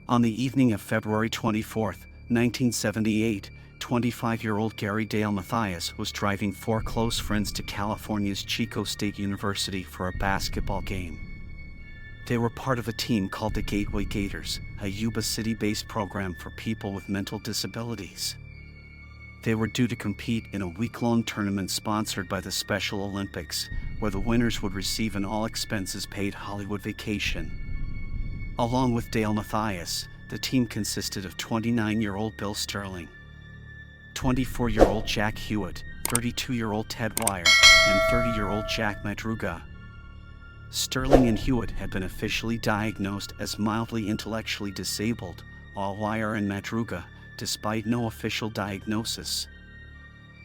On the evening of February 24, 1978, 25-year-old Gary Dale Mathias was driving four close friends to California's Chico State University for a basketball game. They were part of a team called the Gateway Gators, a Yuba City-based program for people with mental disabilities. They were due to compete in a week-long tournament sponsored by the Special Olympics, where the winners would receive an all-expenses-paid Hollywood vacation. Along with Dale Mathias, the team consisted of 29-year-old Bill Sterling, 24-year-old Jack Hewitt, 32-year-old Ted Wire, and 30-year-old Jack Madruga. Sterling and Hewitt had been officially diagnosed as mildly intellectually disabled, while Wire and Madruga, despite no official diagnosis,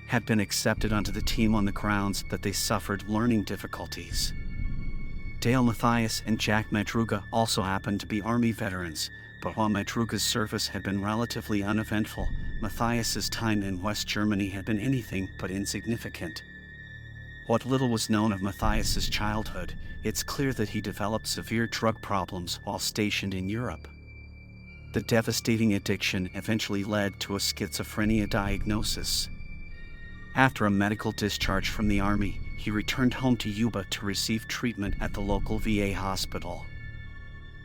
had been accepted onto the team on the grounds that they suffered learning difficulties. Dale Mathias and Jack Madruga also happened to be Army veterans, but while Madruga's service had been relatively uneventful, Mathias's time in West Germany had been anything but insignificant. What little was known of Mathias's childhood, it's clear that he developed severe drug problems while stationed in Europe. The devastating addiction eventually led to a schizophrenia diagnosis. After a medical discharge from the Army, he returned home to Yuba to receive treatment at the local VA hospital.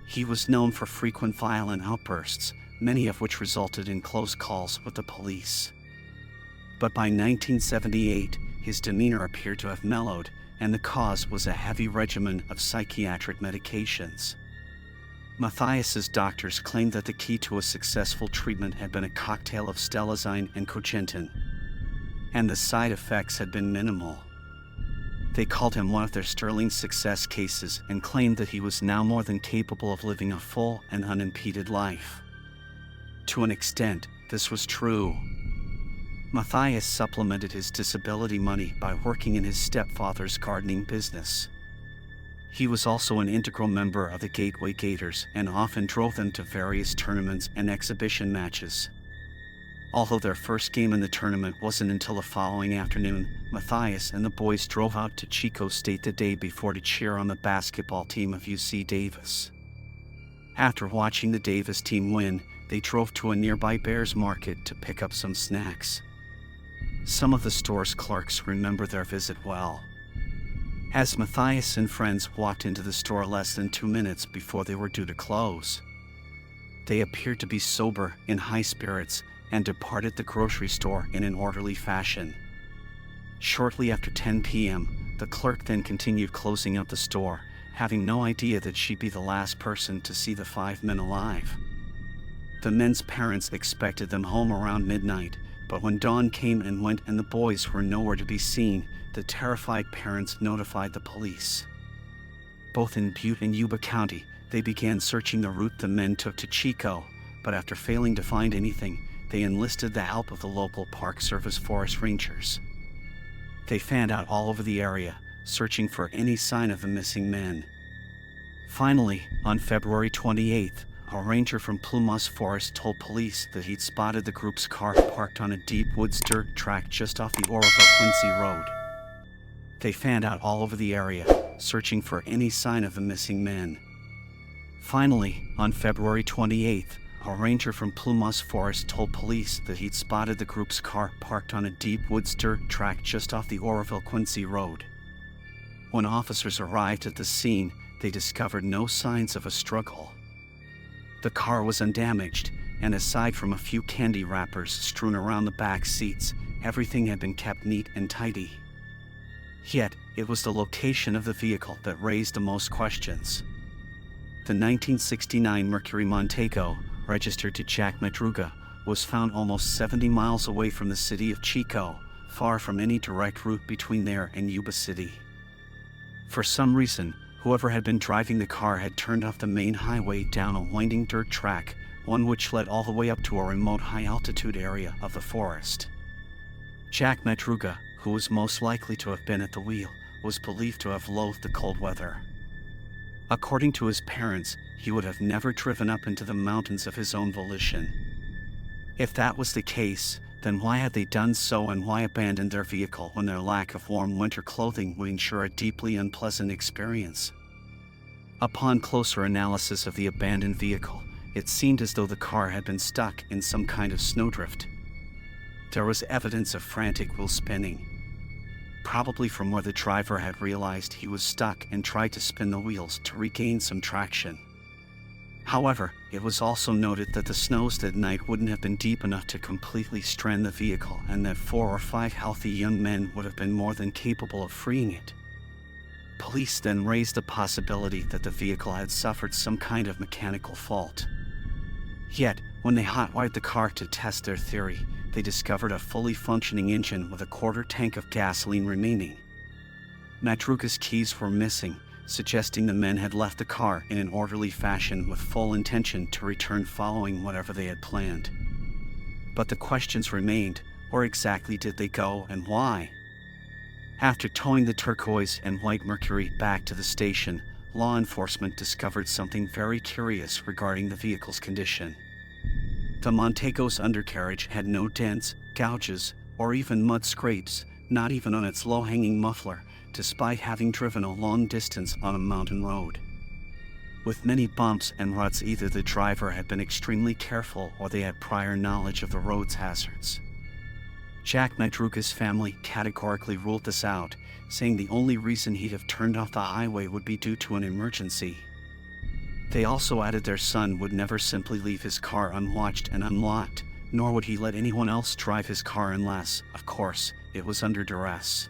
He was known for frequent violent outbursts, many of which resulted in close calls with the police. But by 1978, his demeanor appeared to have mellowed, and the cause was a heavy regimen of psychiatric medications. Mathias's doctors claimed that the key to a successful treatment had been a cocktail of stelazine and cogentin, and the side effects had been minimal. They called him one of their sterling success cases and claimed that he was now more than capable of living a full and unimpeded life. To an extent, this was true. Mathias supplemented his disability money by working in his stepfather's gardening business. He was also an integral member of the Gateway Gators and often drove them to various tournaments and exhibition matches. Although their first game in the tournament wasn't until the following afternoon, Mathias and the boys drove out to Chico State the day before to cheer on the basketball team of UC Davis. After watching the Davis team win, they drove to a nearby Bears market to pick up some snacks. Some of the store's clerks remember their visit well. As Mathias and friends walked into the store less than 2 minutes before they were due to close, they appeared to be sober, in high spirits, and departed the grocery store in an orderly fashion. Shortly after 10 p.m., the clerk then continued closing out the store, having no idea that she'd be the last person to see the 5 men alive. The men's parents expected them home around midnight, but when dawn came and went and the boys were nowhere to be seen, the terrified parents notified the police. Both in Butte and Yuba County, they began searching the route the men took to Chico, but after failing to find anything, they enlisted the help of the local Park Service forest rangers. They fanned out all over the area, searching for any sign of the missing men. Finally, on February 28th, a ranger from Plumas Forest told police that he'd spotted the group's car parked on a deep woods dirt track just off the Oroville-Quincy Road. They fanned out all over the area, searching for any sign of the missing men. Finally, on February 28th, a ranger from Plumas Forest told police that he'd spotted the group's car parked on a deep woods dirt track just off the Oroville-Quincy Road. When officers arrived at the scene, they discovered no signs of a struggle. The car was undamaged, and aside from a few candy wrappers strewn around the back seats, everything had been kept neat and tidy. Yet, it was the location of the vehicle that raised the most questions. The 1969 Mercury Montego, registered to Jack Madruga, was found almost 70 miles away from the city of Chico, far from any direct route between there and Yuba City. For some reason, whoever had been driving the car had turned off the main highway down a winding dirt track, one which led all the way up to a remote high-altitude area of the forest. Jack Madruga, who was most likely to have been at the wheel, was believed to have loathed the cold weather. According to his parents, he would have never driven up into the mountains of his own volition. If that was the case, then why had they done so, and why abandon their vehicle when their lack of warm winter clothing would ensure a deeply unpleasant experience? Upon closer analysis of the abandoned vehicle, It seemed as though the car had been stuck in some kind of snowdrift. There was evidence of frantic wheel spinning, probably from where the driver had realized he was stuck and tried to spin the wheels to regain some traction. However, it was also noted that the snows that night wouldn't have been deep enough to completely strand the vehicle, and that 4 or 5 healthy young men would have been more than capable of freeing it. Police then raised the possibility that the vehicle had suffered some kind of mechanical fault. Yet, when they hotwired the car to test their theory, they discovered a fully functioning engine with a quarter tank of gasoline remaining. Madruga's keys were missing, suggesting the men had left the car in an orderly fashion with full intention to return following whatever they had planned. But the questions remained: where exactly did they go and why? After towing the turquoise and white Mercury back to the station, law enforcement discovered something very curious regarding the vehicle's condition. The Montego's undercarriage had no dents, gouges, or even mud scrapes, not even on its low-hanging muffler, despite having driven a long distance on a mountain road. With many bumps and ruts, either the driver had been extremely careful or they had prior knowledge of the road's hazards. Jack Madruga's family categorically ruled this out, saying the only reason he'd have turned off the highway would be due to an emergency. They also added their son would never simply leave his car unwatched and unlocked, nor would he let anyone else drive his car unless, of course, it was under duress.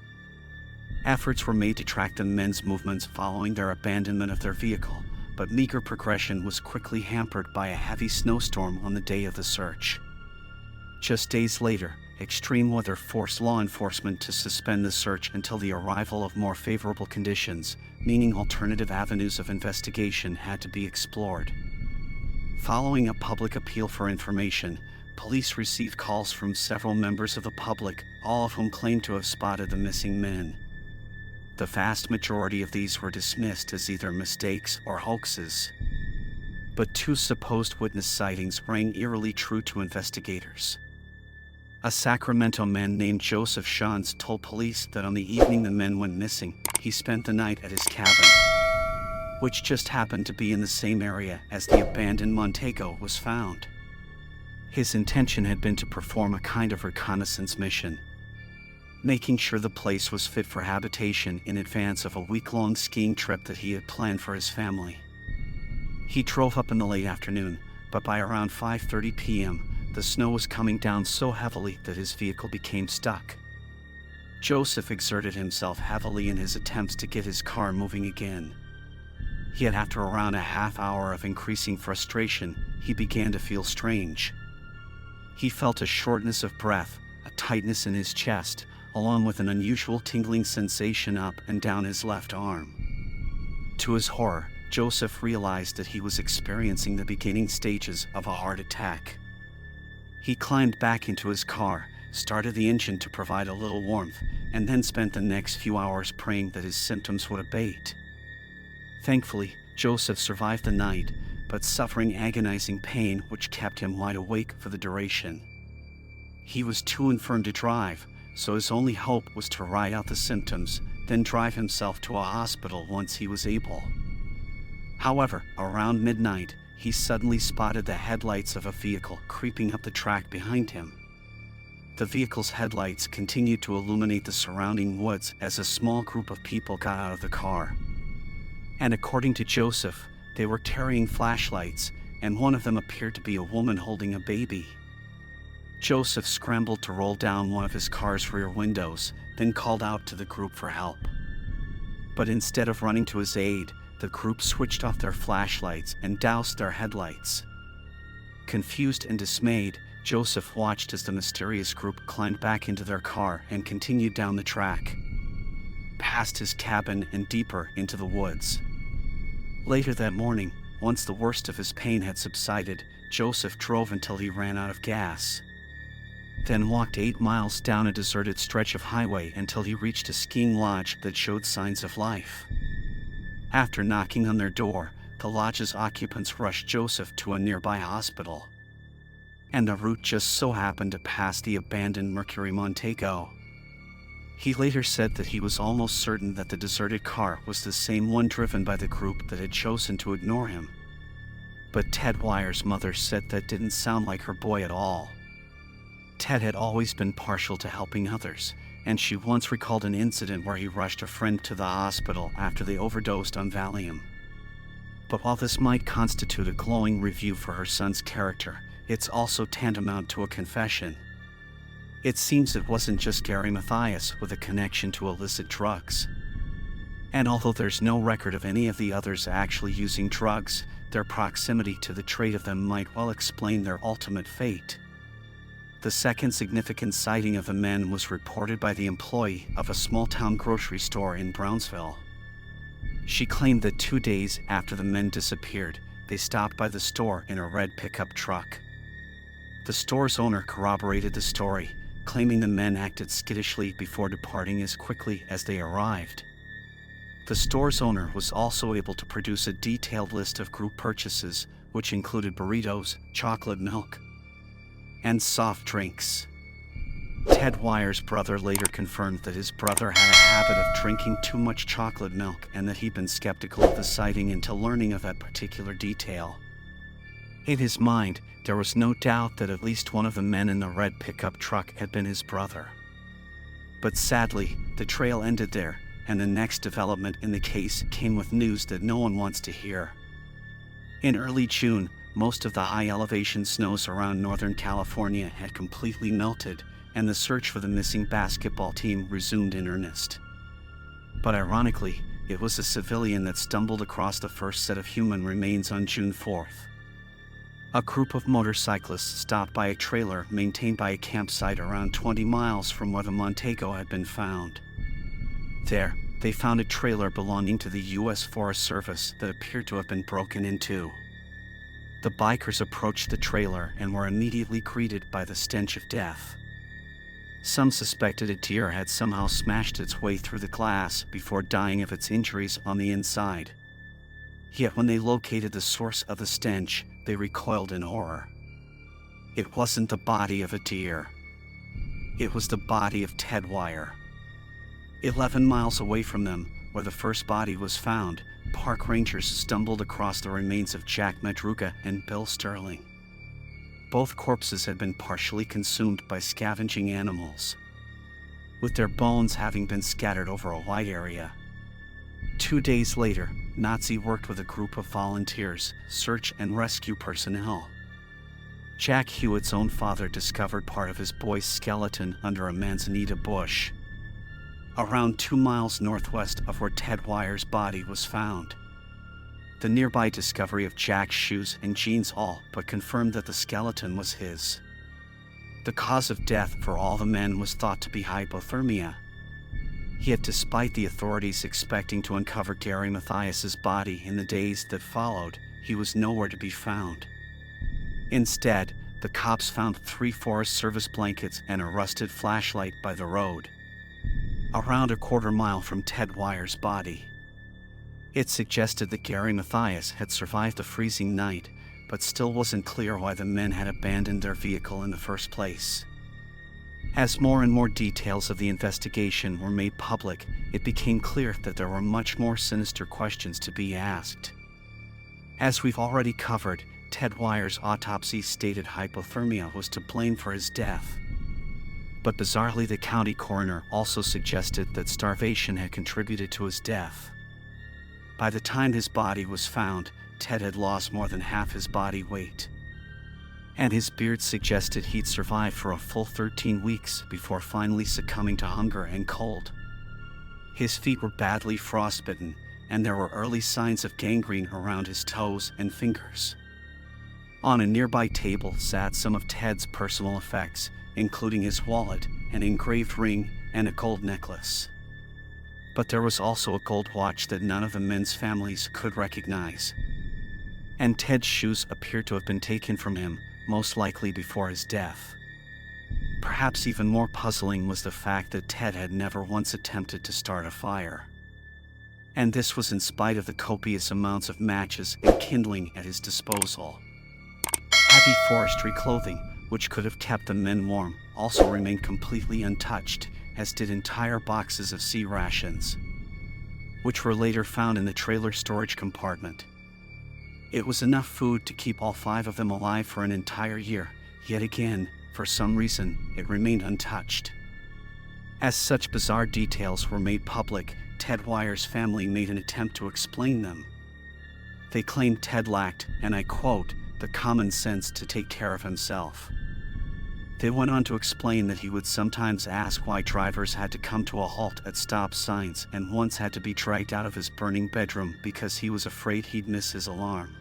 Efforts were made to track the men's movements following their abandonment of their vehicle, but meager progression was quickly hampered by a heavy snowstorm on the day of the search. Just days later, extreme weather forced law enforcement to suspend the search until the arrival of more favorable conditions, meaning alternative avenues of investigation had to be explored. Following a public appeal for information, police received calls from several members of the public, all of whom claimed to have spotted the missing men. The vast majority of these were dismissed as either mistakes or hoaxes. But 2 supposed witness sightings rang eerily true to investigators. A Sacramento man named Joseph Shans told police that on the evening the men went missing, he spent the night at his cabin, which just happened to be in the same area as the abandoned Montego was found. His intention had been to perform a kind of reconnaissance mission, making sure the place was fit for habitation in advance of a week-long skiing trip that he had planned for his family. He drove up in the late afternoon, but by around 5:30 p.m., the snow was coming down so heavily that his vehicle became stuck. Joseph exerted himself heavily in his attempts to get his car moving again. Yet after around a half hour of increasing frustration, he began to feel strange. He felt a shortness of breath, a tightness in his chest, along with an unusual tingling sensation up and down his left arm. To his horror, Joseph realized that he was experiencing the beginning stages of a heart attack. He climbed back into his car, started the engine to provide a little warmth, and then spent the next few hours praying that his symptoms would abate. Thankfully, Joseph survived the night, but suffering agonizing pain which kept him wide awake for the duration. He was too infirm to drive, so his only hope was to ride out the symptoms, then drive himself to a hospital once he was able. However, around midnight, he suddenly spotted the headlights of a vehicle creeping up the track behind him. The vehicle's headlights continued to illuminate the surrounding woods as a small group of people got out of the car. And according to Joseph, they were carrying flashlights, and one of them appeared to be a woman holding a baby. Joseph scrambled to roll down one of his car's rear windows, then called out to the group for help. But instead of running to his aid, the group switched off their flashlights and doused their headlights. Confused and dismayed, Joseph watched as the mysterious group climbed back into their car and continued down the track, past his cabin and deeper into the woods. Later that morning, once the worst of his pain had subsided, Joseph drove until he ran out of gas, then walked 8 miles down a deserted stretch of highway until he reached a skiing lodge that showed signs of life. After knocking on their door, the lodge's occupants rushed Joseph to a nearby hospital, and the route just so happened to pass the abandoned Mercury Montego. He later said that he was almost certain that the deserted car was the same one driven by the group that had chosen to ignore him. But Ted Wire's mother said that didn't sound like her boy at all. Ted had always been partial to helping others, and she once recalled an incident where he rushed a friend to the hospital after they overdosed on Valium. But while this might constitute a glowing review for her son's character, it's also tantamount to a confession. It seems it wasn't just Gary Mathias with a connection to illicit drugs. And although there's no record of any of the others actually using drugs, their proximity to the trade of them might well explain their ultimate fate. The second significant sighting of the men was reported by the employee of a small-town grocery store in Brownsville. She claimed that 2 days after the men disappeared, they stopped by the store in a red pickup truck. The store's owner corroborated the story, claiming the men acted skittishly before departing as quickly as they arrived. The store's owner was also able to produce a detailed list of group purchases, which included burritos, chocolate milk, and soft drinks. Ted Wire's brother later confirmed that his brother had a habit of drinking too much chocolate milk and that he'd been skeptical of the sighting until learning of that particular detail. In his mind, there was no doubt that at least one of the men in the red pickup truck had been his brother. But sadly, the trail ended there, and the next development in the case came with news that no one wants to hear. In early June, most of the high-elevation snows around Northern California had completely melted, and the search for the missing basketball team resumed in earnest. But ironically, it was a civilian that stumbled across the first set of human remains on June 4th. A group of motorcyclists stopped by a trailer maintained by a campsite around 20 miles from where the Montego had been found. There, they found a trailer belonging to the U.S. Forest Service that appeared to have been broken into. The bikers approached the trailer and were immediately greeted by the stench of death. Some suspected a deer had somehow smashed its way through the glass before dying of its injuries on the inside. Yet when they located the source of the stench, they recoiled in horror. It wasn't the body of a deer. It was the body of Ted Wire. 11 miles away from them, where the first body was found, park rangers stumbled across the remains of Jack Madruga and Bill Sterling. Both corpses had been partially consumed by scavenging animals, with their bones having been scattered over a wide area. 2 days later, Nazi worked with a group of volunteers, search and rescue personnel. Jack Hewitt's own father discovered part of his boy's skeleton under a manzanita bush, around 2 miles northwest of where Ted Wire's body was found. The nearby discovery of Jack's shoes and jeans all but confirmed that the skeleton was his. The cause of death for all the men was thought to be hypothermia. Yet despite the authorities expecting to uncover Gary Mathias's body in the days that followed, he was nowhere to be found. Instead, the cops found 3 Forest Service blankets and a rusted flashlight by the road, around a quarter mile from Ted Wire's body. It suggested that Gary Mathias had survived the freezing night, but still wasn't clear why the men had abandoned their vehicle in the first place. As more and more details of the investigation were made public, it became clear that there were much more sinister questions to be asked. As we've already covered, Ted Wire's autopsy stated hypothermia was to blame for his death. But bizarrely, the county coroner also suggested that starvation had contributed to his death. By the time his body was found, Ted had lost more than half his body weight, and his beard suggested he'd survived for a full 13 weeks before finally succumbing to hunger and cold. His feet were badly frostbitten, and there were early signs of gangrene around his toes and fingers. On a nearby table sat some of Ted's personal effects, including his wallet, an engraved ring, and a gold necklace. But there was also a gold watch that none of the men's families could recognize. And Ted's shoes appeared to have been taken from him, most likely before his death. Perhaps even more puzzling was the fact that Ted had never once attempted to start a fire. And this was in spite of the copious amounts of matches and kindling at his disposal. Heavy forestry clothing, which could have kept the men warm, also remained completely untouched, as did entire boxes of sea rations, which were later found in the trailer storage compartment. It was enough food to keep all 5 of them alive for an entire year, yet again, for some reason, it remained untouched. As such bizarre details were made public, Ted Wire's family made an attempt to explain them. They claimed Ted lacked, and I quote, the common sense to take care of himself. They went on to explain that he would sometimes ask why drivers had to come to a halt at stop signs and once had to be dragged out of his burning bedroom because he was afraid he'd miss his alarm.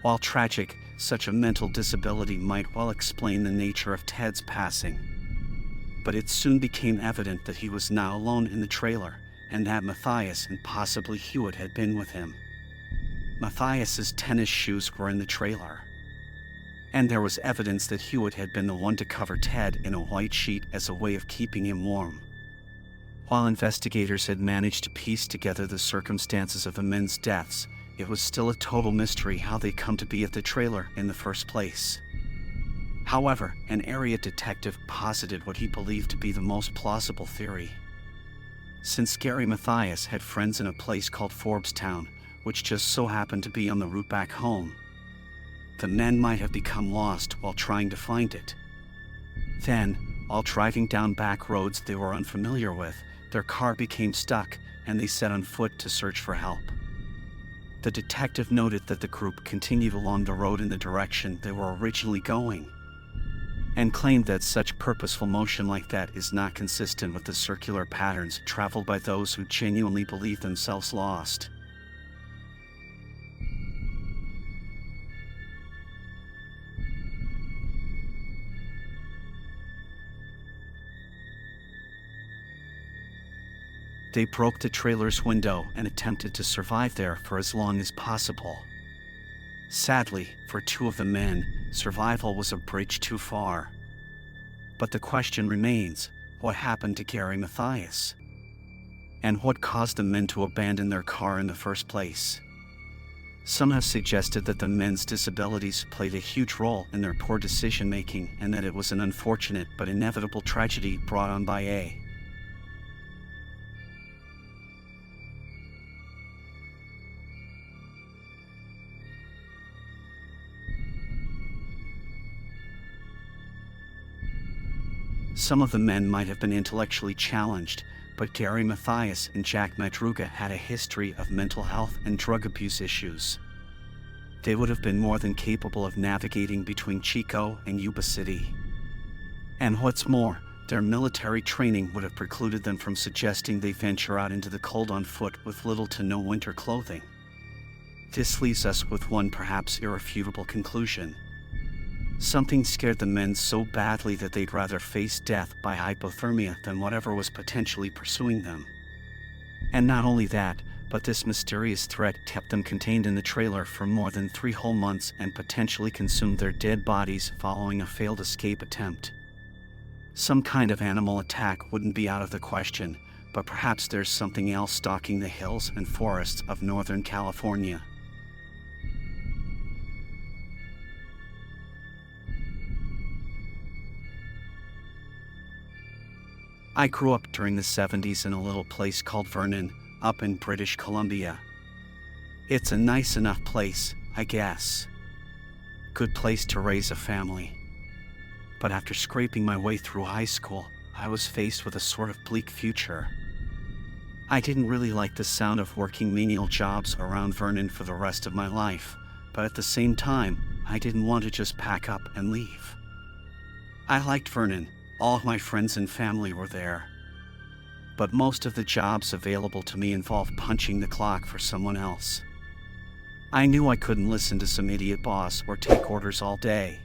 While tragic, such a mental disability might well explain the nature of Ted's passing. But it soon became evident that he was now alone in the trailer, and that Matthias and possibly Hewitt had been with him. Matthias's tennis shoes were in the trailer. And there was evidence that Hewitt had been the one to cover Ted in a white sheet as a way of keeping him warm. While investigators had managed to piece together the circumstances of the men's deaths, it was still a total mystery how they come to be at the trailer in the first place. However, an area detective posited what he believed to be the most plausible theory. Since Gary Matthias had friends in a place called Forbestown, which just so happened to be on the route back home, the men might have become lost while trying to find it. Then, while driving down back roads they were unfamiliar with, their car became stuck and they set on foot to search for help. The detective noted that the group continued along the road in the direction they were originally going, and claimed that such purposeful motion like that is not consistent with the circular patterns traveled by those who genuinely believe themselves lost. They broke the trailer's window and attempted to survive there for as long as possible. Sadly, for 2 of the men, survival was a bridge too far. But the question remains, what happened to Gary Matthias? And what caused the men to abandon their car in the first place? Some have suggested that the men's disabilities played a huge role in their poor decision-making and that it was an unfortunate but inevitable tragedy brought on by A. Some of the men might have been intellectually challenged, but Gary Matthias and Jack Madruga had a history of mental health and drug abuse issues. They would have been more than capable of navigating between Chico and Yuba City. And what's more, their military training would have precluded them from suggesting they venture out into the cold on foot with little to no winter clothing. This leaves us with one perhaps irrefutable conclusion. Something scared the men so badly that they'd rather face death by hypothermia than whatever was potentially pursuing them. And not only that, but this mysterious threat kept them contained in the trailer for more than 3 whole months and potentially consumed their dead bodies following a failed escape attempt. Some kind of animal attack wouldn't be out of the question, but perhaps there's something else stalking the hills and forests of Northern California. I grew up during the 70s in a little place called Vernon, up in British Columbia. It's a nice enough place, I guess. Good place to raise a family. But after scraping my way through high school, I was faced with a sort of bleak future. I didn't really like the sound of working menial jobs around Vernon for the rest of my life, but at the same time, I didn't want to just pack up and leave. I liked Vernon. All of my friends and family were there. But most of the jobs available to me involved punching the clock for someone else. I knew I couldn't listen to some idiot boss or take orders all day.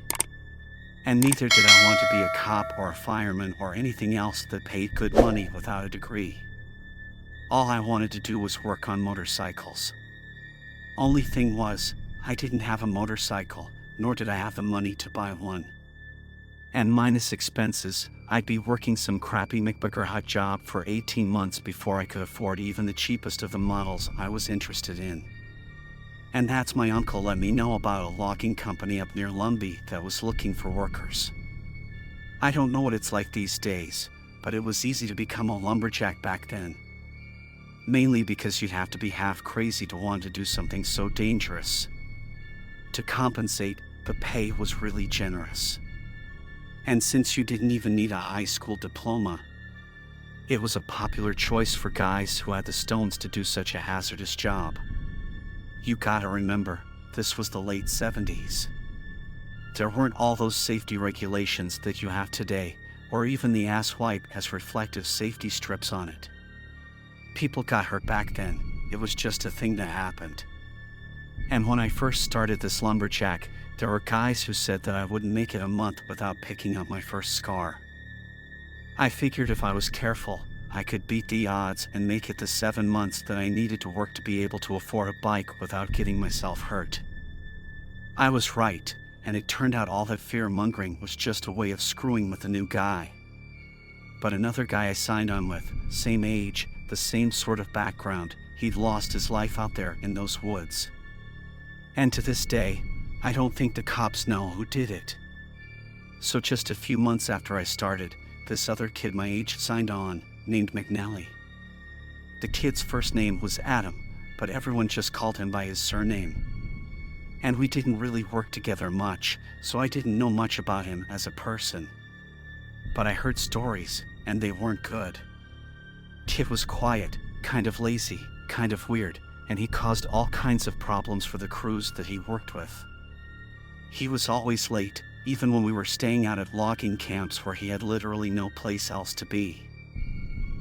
And neither did I want to be a cop or a fireman or anything else that paid good money without a degree. All I wanted to do was work on motorcycles. Only thing was, I didn't have a motorcycle, nor did I have the money to buy one. And minus expenses, I'd be working some crappy McBurger job for 18 months before I could afford even the cheapest of the models I was interested in. And that's my uncle let me know about a logging company up near Lumbee that was looking for workers. I don't know what it's like these days, but it was easy to become a lumberjack back then. Mainly because you'd have to be half crazy to want to do something so dangerous. To compensate, the pay was really generous. And since you didn't even need a high school diploma, it was a popular choice for guys who had the stones to do such a hazardous job. You gotta remember, this was the late 70s. There weren't all those safety regulations that you have today, or even the ass wipe has reflective safety strips on it. People got hurt back then. It was just a thing that happened. And when I first started this lumberjack, there were guys who said that I wouldn't make it a month without picking up my first scar. I figured if I was careful, I could beat the odds and make it the 7 months that I needed to work to be able to afford a bike without getting myself hurt. I was right, and it turned out all that fear-mongering was just a way of screwing with the new guy. But another guy I signed on with, same age, the same sort of background, he'd lost his life out there in those woods. And to this day, I don't think the cops know who did it. So just a few months after I started, this other kid my age signed on, named McNally. The kid's first name was Adam, but everyone just called him by his surname. And we didn't really work together much, so I didn't know much about him as a person. But I heard stories, and they weren't good. Kid was quiet, kind of lazy, kind of weird, and he caused all kinds of problems for the crews that he worked with. He was always late, even when we were staying out at logging camps where he had literally no place else to be.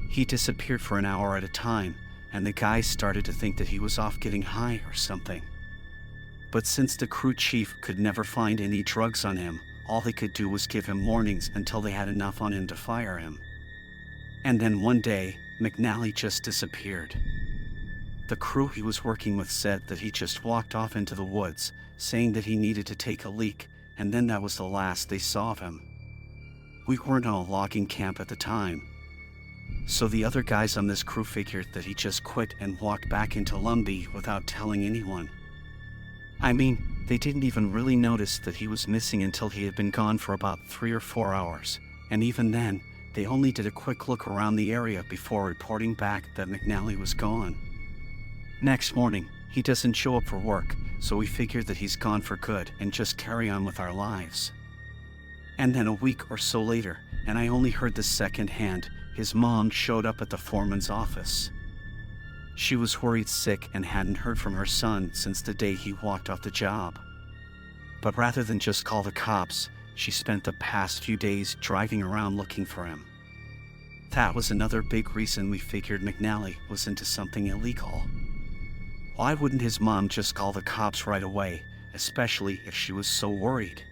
He disappeared for an hour at a time, and the guys started to think that he was off getting high or something. But since the crew chief could never find any drugs on him, all they could do was give him warnings until they had enough on him to fire him. And then one day, McNally just disappeared. The crew he was working with said that he just walked off into the woods, saying that he needed to take a leak, and then that was the last they saw of him. We weren't on a logging camp at the time, so the other guys on this crew figured that he just quit and walked back into Lumbee without telling anyone. I mean, they didn't even really notice that he was missing until he had been gone for about 3 or 4 hours, and even then, they only did a quick look around the area before reporting back that McNally was gone. Next morning, he doesn't show up for work, so we figured that he's gone for good and just carry on with our lives. And then a week or so later, and I only heard this secondhand, his mom showed up at the foreman's office. She was worried sick and hadn't heard from her son since the day he walked off the job. But rather than just call the cops, she spent the past few days driving around looking for him. That was another big reason we figured McNally was into something illegal. Why wouldn't his mom just call the cops right away, especially if she was so worried?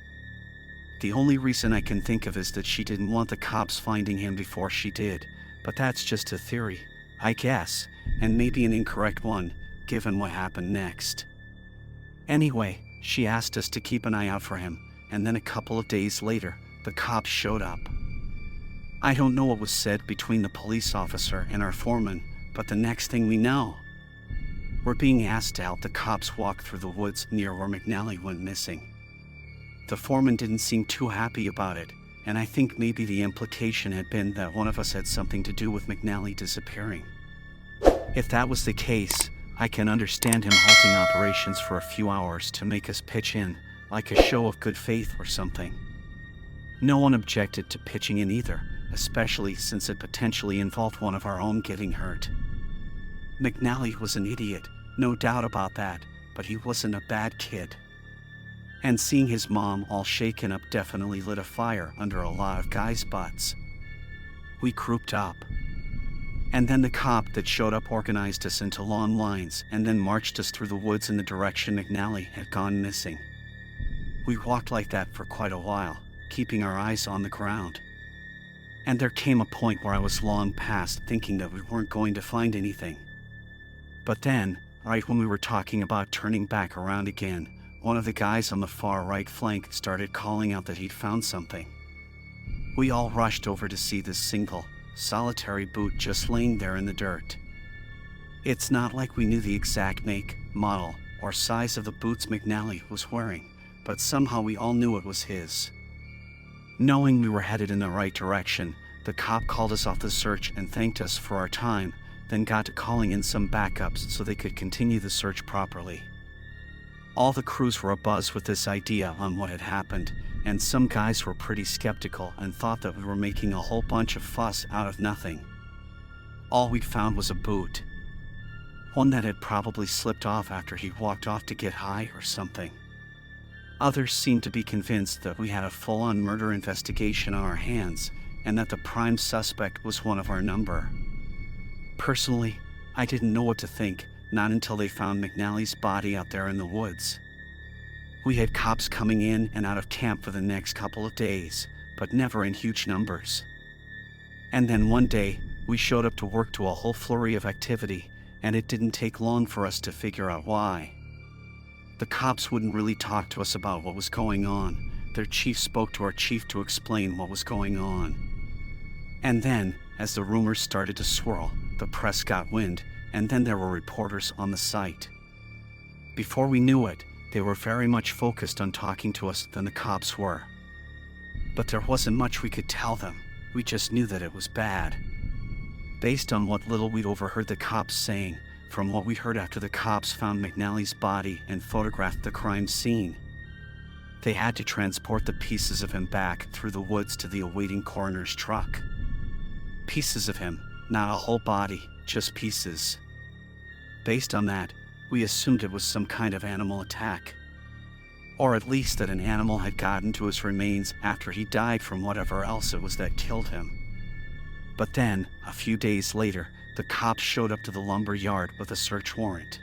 The only reason I can think of is that she didn't want the cops finding him before she did, but that's just a theory, I guess, and maybe an incorrect one, given what happened next. Anyway, she asked us to keep an eye out for him, and then a couple of days later, the cops showed up. I don't know what was said between the police officer and our foreman, but the next thing we know, we're being asked to help the cops walk through the woods near where McNally went missing. The foreman didn't seem too happy about it, and I think maybe the implication had been that one of us had something to do with McNally disappearing. If that was the case, I can understand him halting operations for a few hours to make us pitch in, like a show of good faith or something. No one objected to pitching in either, especially since it potentially involved one of our own getting hurt. McNally was an idiot, no doubt about that, but he wasn't a bad kid. And seeing his mom all shaken up definitely lit a fire under a lot of guys' butts. We grouped up. And then the cop that showed up organized us into long lines and then marched us through the woods in the direction McNally had gone missing. We walked like that for quite a while, keeping our eyes on the ground. And there came a point where I was long past thinking that we weren't going to find anything. But then, right when we were talking about turning back around again, one of the guys on the far right flank started calling out that he'd found something. We all rushed over to see this single, solitary boot just laying there in the dirt. It's not like we knew the exact make, model, or size of the boots McNally was wearing, but somehow we all knew it was his. Knowing we were headed in the right direction, the cop called us off the search and thanked us for our time, then got to calling in some backups so they could continue the search properly. All the crews were abuzz with this idea on what had happened, and some guys were pretty skeptical and thought that we were making a whole bunch of fuss out of nothing. All we'd found was a boot. One that had probably slipped off after he walked off to get high or something. Others seemed to be convinced that we had a full-on murder investigation on our hands, and that the prime suspect was one of our number. Personally, I didn't know what to think, not until they found McNally's body out there in the woods. We had cops coming in and out of camp for the next couple of days, but never in huge numbers. And then one day, we showed up to work to a whole flurry of activity, and it didn't take long for us to figure out why. The cops wouldn't really talk to us about what was going on. Their chief spoke to our chief to explain what was going on. And then, as the rumors started to swirl, the press got wind, and then there were reporters on the site. Before we knew it, they were very much focused on talking to us than the cops were. But there wasn't much we could tell them. We just knew that it was bad. Based on what little we'd overheard the cops saying, from what we heard after the cops found McNally's body and photographed the crime scene, they had to transport the pieces of him back through the woods to the awaiting coroner's truck. Pieces of him, not a whole body, just pieces. Based on that, we assumed it was some kind of animal attack. Or at least that an animal had gotten to his remains after he died from whatever else it was that killed him. But then, a few days later, the cops showed up to the lumber yard with a search warrant.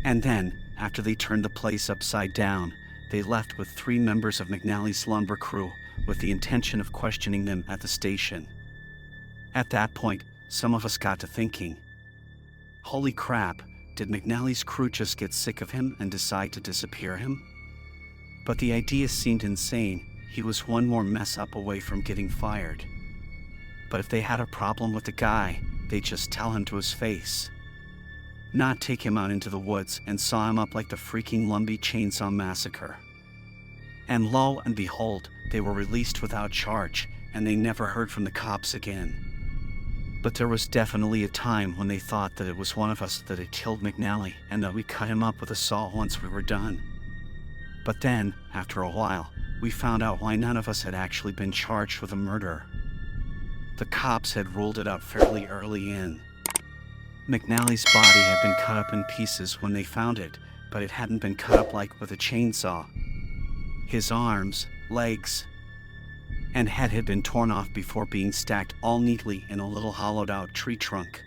And then, after they turned the place upside down, they left with 3 members of McNally's lumber crew with the intention of questioning them at the station. At that point, some of us got to thinking, holy crap, did McNally's crew just get sick of him and decide to disappear him? But the idea seemed insane. He was one more mess up away from getting fired. But if they had a problem with the guy, they'd just tell him to his face. Not take him out into the woods and saw him up like the freaking Lumbee Chainsaw Massacre. And lo and behold, they were released without charge, and they never heard from the cops again. But there was definitely a time when they thought that it was one of us that had killed McNally and that we cut him up with a saw once we were done. But then, after a while, we found out why none of us had actually been charged with a murder. The cops had ruled it out fairly early in. McNally's body had been cut up in pieces when they found it, but it hadn't been cut up like with a chainsaw. His arms, legs, and head had been torn off before being stacked all neatly in a little hollowed-out tree trunk.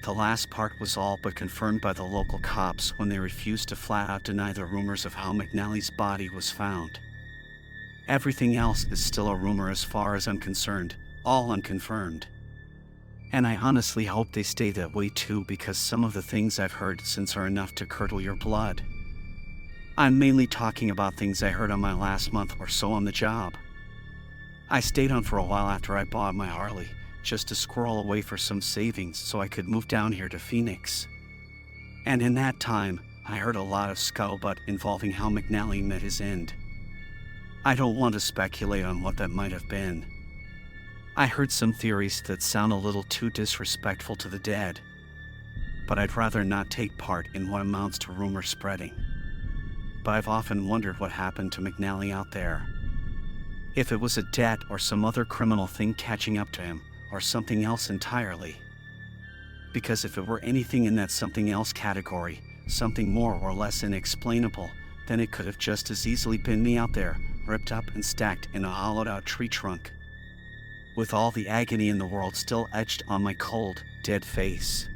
The last part was all but confirmed by the local cops when they refused to flat-out deny the rumors of how McNally's body was found. Everything else is still a rumor as far as I'm concerned, all unconfirmed. And I honestly hope they stay that way too, because some of the things I've heard since are enough to curdle your blood. I'm mainly talking about things I heard on my last month or so on the job. I stayed on for a while after I bought my Harley, just to squirrel away for some savings so I could move down here to Phoenix. And in that time, I heard a lot of scuttlebutt involving how McNally met his end. I don't want to speculate on what that might have been. I heard some theories that sound a little too disrespectful to the dead, but I'd rather not take part in what amounts to rumor spreading. But I've often wondered what happened to McNally out there. If it was a debt or some other criminal thing catching up to him, or something else entirely. Because if it were anything in that something else category, something more or less inexplainable, then it could have just as easily been me out there, ripped up and stacked in a hollowed-out tree trunk, with all the agony in the world still etched on my cold, dead face.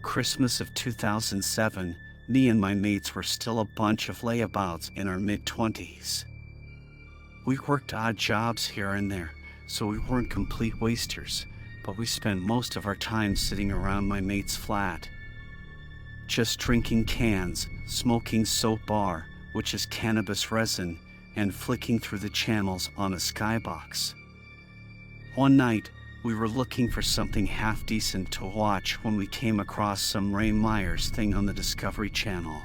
Christmas of 2007, me and my mates were still a bunch of layabouts in our mid-20s. We worked odd jobs here and there, so we weren't complete wasters, but we spent most of our time sitting around my mate's flat, just drinking cans, smoking soap bar, which is cannabis resin, and flicking through the channels on a skybox. One night, we were looking for something half-decent to watch when we came across some Ray Myers thing on the Discovery Channel.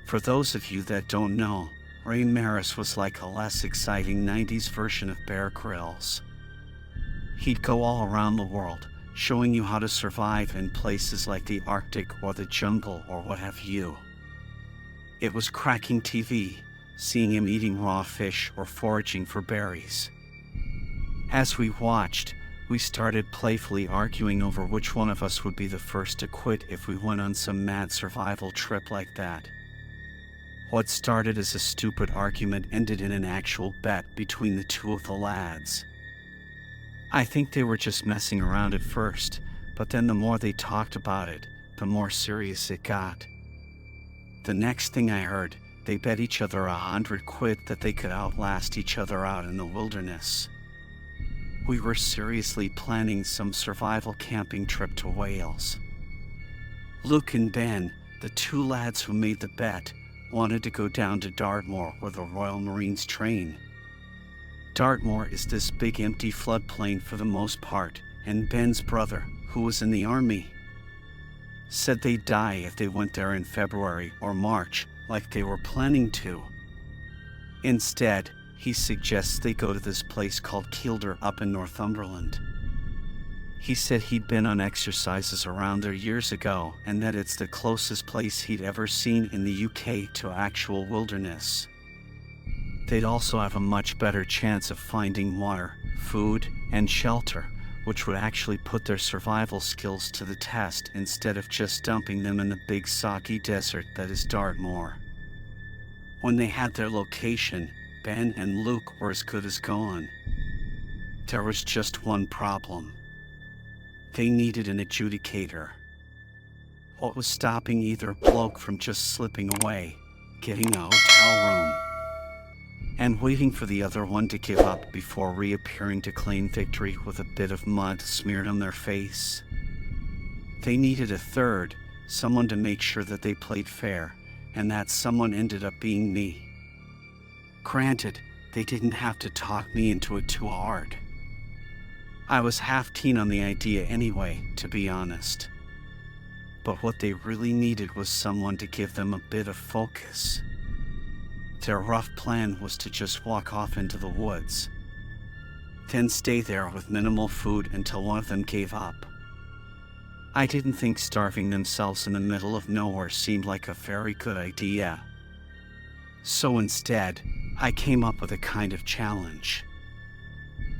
For those of you that don't know, Ray Myers was like a less exciting 90s version of Bear Grylls. He'd go all around the world, showing you how to survive in places like the Arctic or the jungle or what have you. It was cracking TV, seeing him eating raw fish or foraging for berries. As we watched, we started playfully arguing over which one of us would be the first to quit if we went on some mad survival trip like that. What started as a stupid argument ended in an actual bet between the two of the lads. I think they were just messing around at first, but then the more they talked about it, the more serious it got. The next thing I heard, they bet each other 100 quid that they could outlast each other out in the wilderness. We were seriously planning some survival camping trip to Wales. Luke and Ben, the two lads who made the bet, wanted to go down to Dartmoor where the Royal Marines train. Dartmoor is this big empty floodplain for the most part, and Ben's brother, who was in the army, said they'd die if they went there in February or March like they were planning to. Instead, he suggests they go to this place called Kielder up in Northumberland. He said he'd been on exercises around there years ago and that it's the closest place he'd ever seen in the UK to actual wilderness. They'd also have a much better chance of finding water, food, and shelter, which would actually put their survival skills to the test instead of just dumping them in the big soggy desert that is Dartmoor. When they had their location, Ben and Luke were as good as gone. There was just one problem. They needed an adjudicator. What was stopping either bloke from just slipping away, getting a hotel room, and waiting for the other one to give up before reappearing to claim victory with a bit of mud smeared on their face? They needed a third, someone to make sure that they played fair, and that someone ended up being me. Granted, they didn't have to talk me into it too hard. I was half keen on the idea anyway, to be honest. But what they really needed was someone to give them a bit of focus. Their rough plan was to just walk off into the woods, then stay there with minimal food until one of them gave up. I didn't think starving themselves in the middle of nowhere seemed like a very good idea. So instead, I came up with a kind of challenge.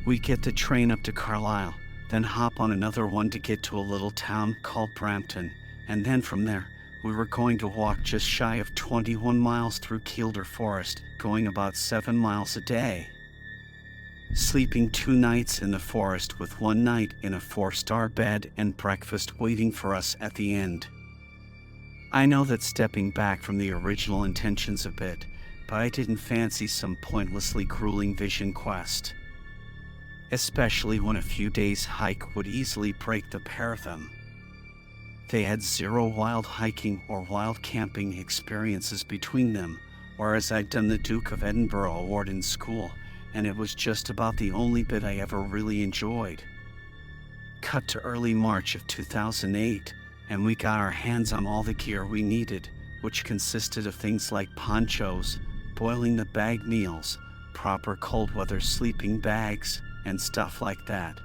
We get the train up to Carlisle, then hop on another one to get to a little town called Brampton, and then from there, we were going to walk just shy of 21 miles through Kielder Forest, going about 7 miles a day. Sleeping 2 nights in the forest with 1 night in a 4-star bed and breakfast waiting for us at the end. I know that's stepping back from the original intentions a bit, but I didn't fancy some pointlessly grueling vision quest. Especially when a few days' hike would easily break the pair of them. They had 0 wild hiking or wild camping experiences between them, whereas I'd done the Duke of Edinburgh Award in school, and it was just about the only bit I ever really enjoyed. Cut to early March of 2008, and we got our hands on all the gear we needed, which consisted of things like ponchos, boiling the bag meals, proper cold weather sleeping bags, and stuff like that.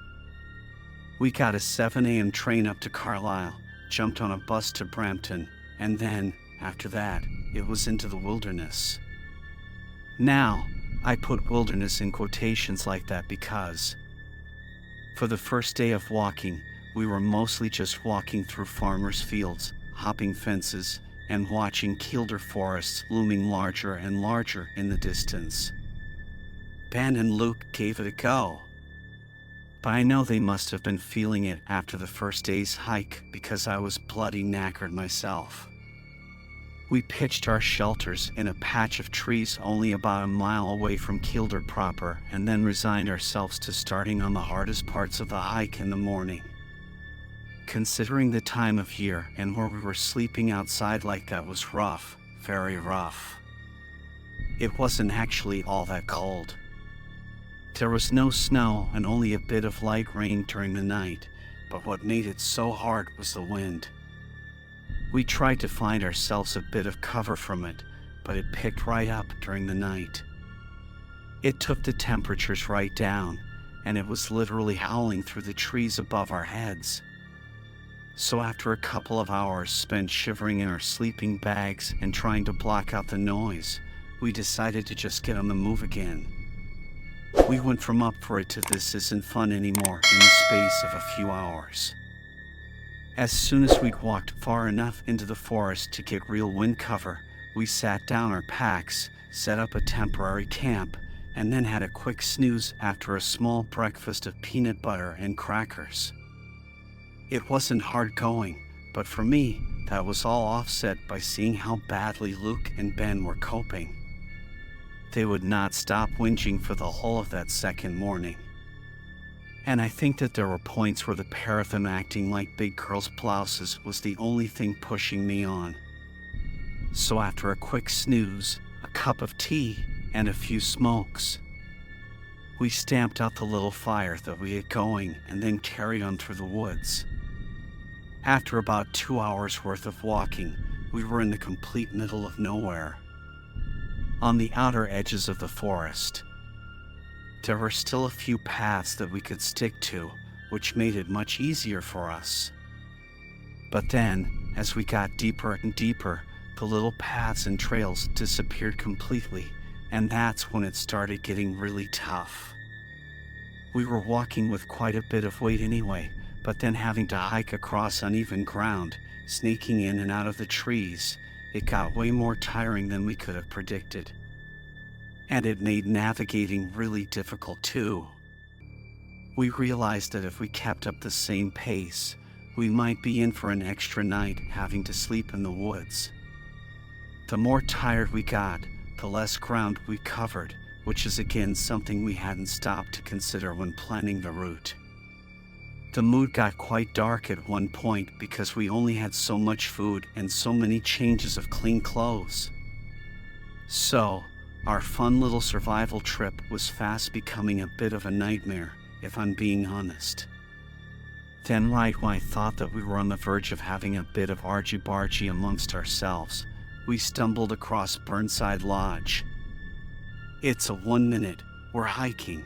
We got a 7 a.m. train up to Carlisle, jumped on a bus to Brampton, and then, after that, it was into the wilderness. Now, I put wilderness in quotations like that because, for the first day of walking, we were mostly just walking through farmers' fields, hopping fences, and watching Kielder forests looming larger and larger in the distance. Ben and Luke gave it a go. But I know they must have been feeling it after the first day's hike because I was bloody knackered myself. We pitched our shelters in a patch of trees only about a mile away from Kielder proper and then resigned ourselves to starting on the hardest parts of the hike in the morning. Considering the time of year and where we were sleeping outside like that was rough, very rough. It wasn't actually all that cold. There was no snow and only a bit of light rain during the night, but what made it so hard was the wind. We tried to find ourselves a bit of cover from it, but it picked right up during the night. It took the temperatures right down, and it was literally howling through the trees above our heads. So after a couple of hours spent shivering in our sleeping bags and trying to block out the noise, we decided to just get on the move again. We went from up for it to this isn't fun anymore in the space of a few hours. As soon as we'd walked far enough into the forest to get real wind cover, we sat down our packs, set up a temporary camp, and then had a quick snooze after a small breakfast of peanut butter and crackers. It wasn't hard going, but for me, that was all offset by seeing how badly Luke and Ben were coping. They would not stop whinging for the whole of that second morning. And I think that there were points where the pair of them acting like big girls' blouses was the only thing pushing me on. So after a quick snooze, a cup of tea, and a few smokes, we stamped out the little fire that we had going and then carried on through the woods. After about 2 hours worth of walking, we were in the complete middle of nowhere, on the outer edges of the forest. There were still a few paths that we could stick to, which made it much easier for us. But then, as we got deeper and deeper, the little paths and trails disappeared completely, and that's when it started getting really tough. We were walking with quite a bit of weight anyway, but then having to hike across uneven ground, sneaking in and out of the trees, it got way more tiring than we could have predicted. And it made navigating really difficult too. We realized that if we kept up the same pace, we might be in for an extra night having to sleep in the woods. The more tired we got, the less ground we covered, which is again something we hadn't stopped to consider when planning the route. The mood got quite dark at one point because we only had so much food and so many changes of clean clothes. So, our fun little survival trip was fast becoming a bit of a nightmare, if I'm being honest. Then right when I thought that we were on the verge of having a bit of argy-bargy amongst ourselves, we stumbled across Burnside Lodge. It's a 1 minute, we're hiking,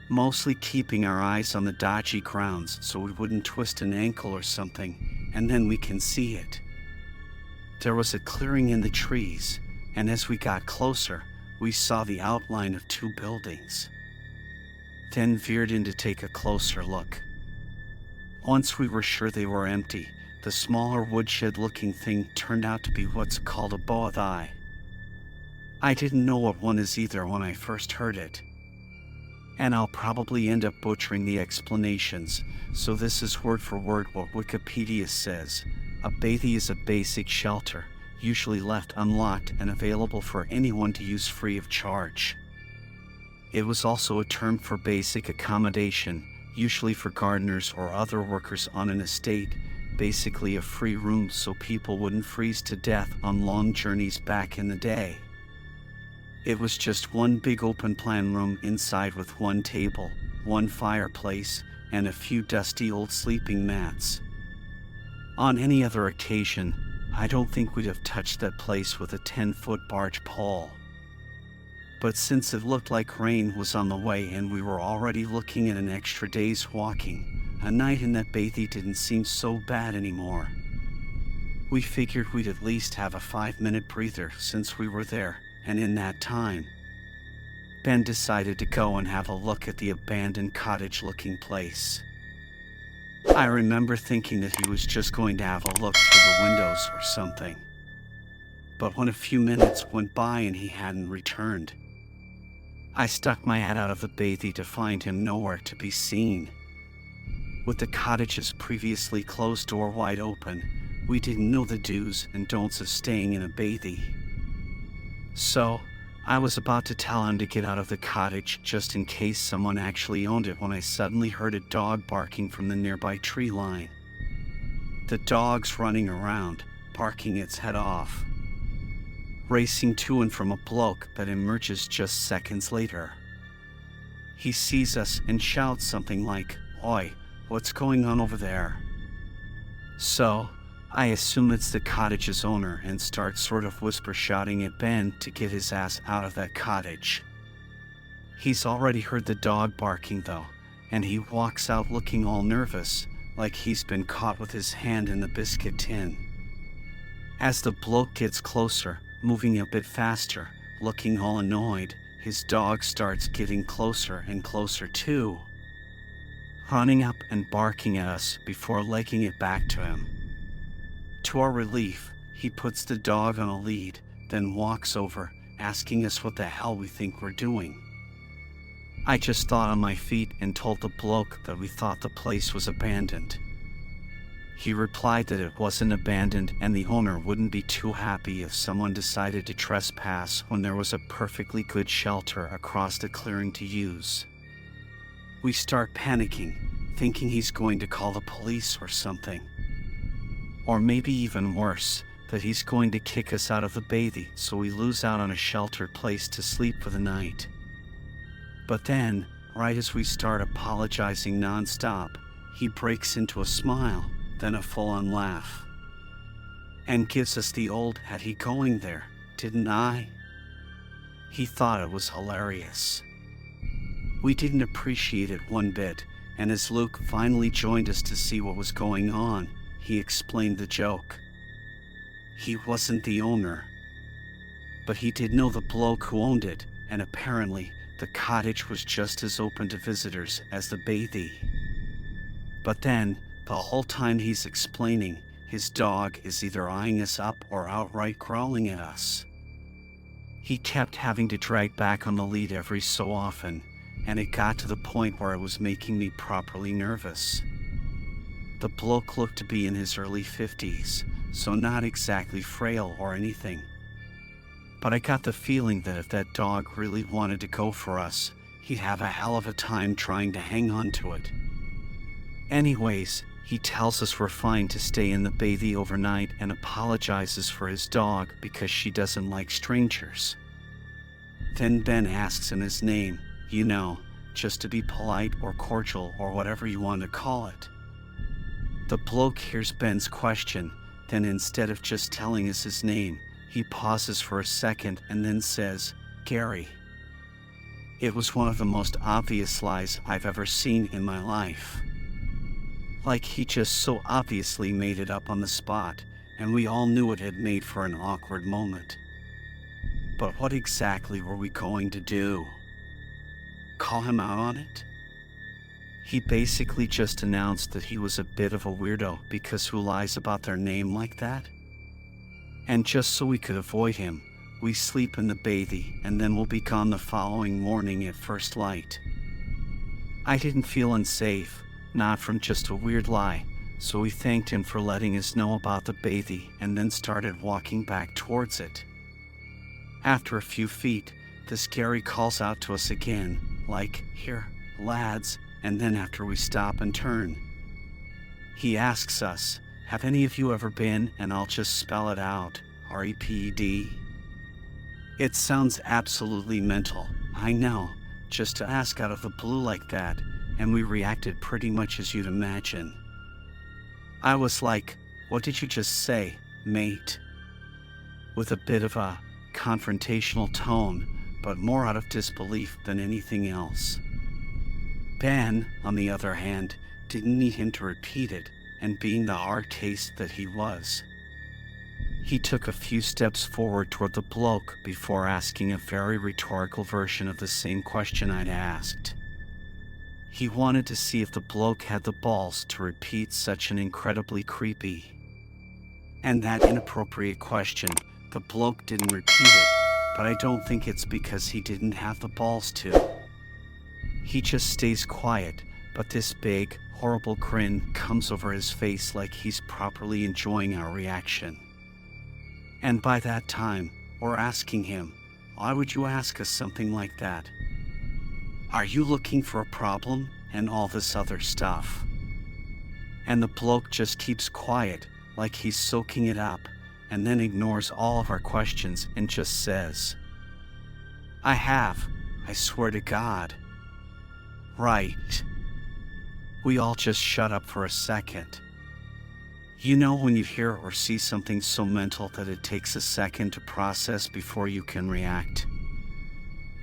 mostly keeping our eyes on the dodgy grounds so we wouldn't twist an ankle or something, and then we can see it. There was a clearing in the trees, and as we got closer, we saw the outline of 2 buildings. Then veered in to take a closer look. Once we were sure they were empty, the smaller woodshed-looking thing turned out to be what's called a both eye. I didn't know what one is either when I first heard it, and I'll probably end up butchering the explanations, so this is word for word what Wikipedia says. A bathy is a basic shelter, usually left unlocked and available for anyone to use free of charge. It was also a term for basic accommodation, usually for gardeners or other workers on an estate, basically a free room so people wouldn't freeze to death on long journeys back in the day. It was just one big open plan room inside with 1 table, 1 fireplace, and a few dusty old sleeping mats. On any other occasion, I don't think we'd have touched that place with a 10-foot barge pole. But since it looked like rain was on the way and we were already looking at an extra day's walking, a night in that bathy didn't seem so bad anymore. We figured we'd at least have a 5-minute breather since we were there, and in that time, Ben decided to go and have a look at the abandoned cottage-looking place. I remember thinking that he was just going to have a look through the windows or something. But when a few minutes went by and he hadn't returned, I stuck my head out of the bathy to find him nowhere to be seen. With the cottage's previously closed door wide open, we didn't know the do's and don'ts of staying in a bathy. So, I was about to tell him to get out of the cottage just in case someone actually owned it when I suddenly heard a dog barking from the nearby tree line. The dog's running around, barking its head off, racing to and from a bloke that emerges just seconds later. He sees us and shouts something like, "Oi, what's going on over there?" So, I assume it's the cottage's owner and start sort of whisper shouting at Ben to get his ass out of that cottage. He's already heard the dog barking though, and he walks out looking all nervous, like he's been caught with his hand in the biscuit tin. As the bloke gets closer, moving a bit faster, looking all annoyed, his dog starts getting closer and closer too, running up and barking at us before legging it back to him. To our relief, he puts the dog on a lead, then walks over, asking us what the hell we think we're doing. I just thought on my feet and told the bloke that we thought the place was abandoned. He replied that it wasn't abandoned and the owner wouldn't be too happy if someone decided to trespass when there was a perfectly good shelter across the clearing to use. We start panicking, thinking he's going to call the police or something. Or maybe even worse, that he's going to kick us out of the bathie so we lose out on a sheltered place to sleep for the night. But then, right as we start apologizing nonstop, he breaks into a smile, then a full-on laugh. And gives us the old "had he going there, didn't I?" He thought it was hilarious. We didn't appreciate it one bit, and as Luke finally joined us to see what was going on, he explained the joke. He wasn't the owner, but he did know the bloke who owned it, and apparently the cottage was just as open to visitors as the bathie. But then, the whole time he's explaining, his dog is either eyeing us up or outright growling at us. He kept having to drag back on the lead every so often, and it got to the point where it was making me properly nervous. The bloke looked to be in his early 50s, so not exactly frail or anything. But I got the feeling that if that dog really wanted to go for us, he'd have a hell of a time trying to hang on to it. Anyways, he tells us we're fine to stay in the bathie overnight and apologizes for his dog because she doesn't like strangers. Then Ben asks him his name, just to be polite or cordial or whatever you want to call it. The bloke hears Ben's question, then instead of just telling us his name, he pauses for a second and then says, "Gary." It was one of the most obvious lies I've ever seen in my life. Like he just so obviously made it up on the spot, and we all knew it had made for an awkward moment. But what exactly were we going to do? Call him out on it? He basically just announced that he was a bit of a weirdo because who lies about their name like that? And just so we could avoid him, we sleep in the bathie and then we'll be gone the following morning at first light. I didn't feel unsafe, not from just a weird lie, so we thanked him for letting us know about the bathie and then started walking back towards it. After a few feet, this Gary calls out to us again, like, "Here, lads," and then after we stop and turn, he asks us, "Have any of you ever been?" and I'll just spell it out, REPD. It sounds absolutely mental, I know, just to ask out of the blue like that, and we reacted pretty much as you'd imagine. I was like, "What did you just say, mate?" With a bit of a confrontational tone, but more out of disbelief than anything else. Ben, on the other hand, didn't need him to repeat it, and being the hard case that he was, he took a few steps forward toward the bloke before asking a very rhetorical version of the same question I'd asked. He wanted to see if the bloke had the balls to repeat such an incredibly creepy and that inappropriate question. The bloke didn't repeat it, but I don't think it's because he didn't have the balls to. He just stays quiet, but this big, horrible grin comes over his face like he's properly enjoying our reaction. And by that time, we're asking him, "Why would you ask us something like that? Are you looking for a problem?" and all this other stuff. And the bloke just keeps quiet, like he's soaking it up, and then ignores all of our questions and just says, "I have, I swear to God." Right. We all just shut up for a second. You know when you hear or see something so mental that it takes a second to process before you can react?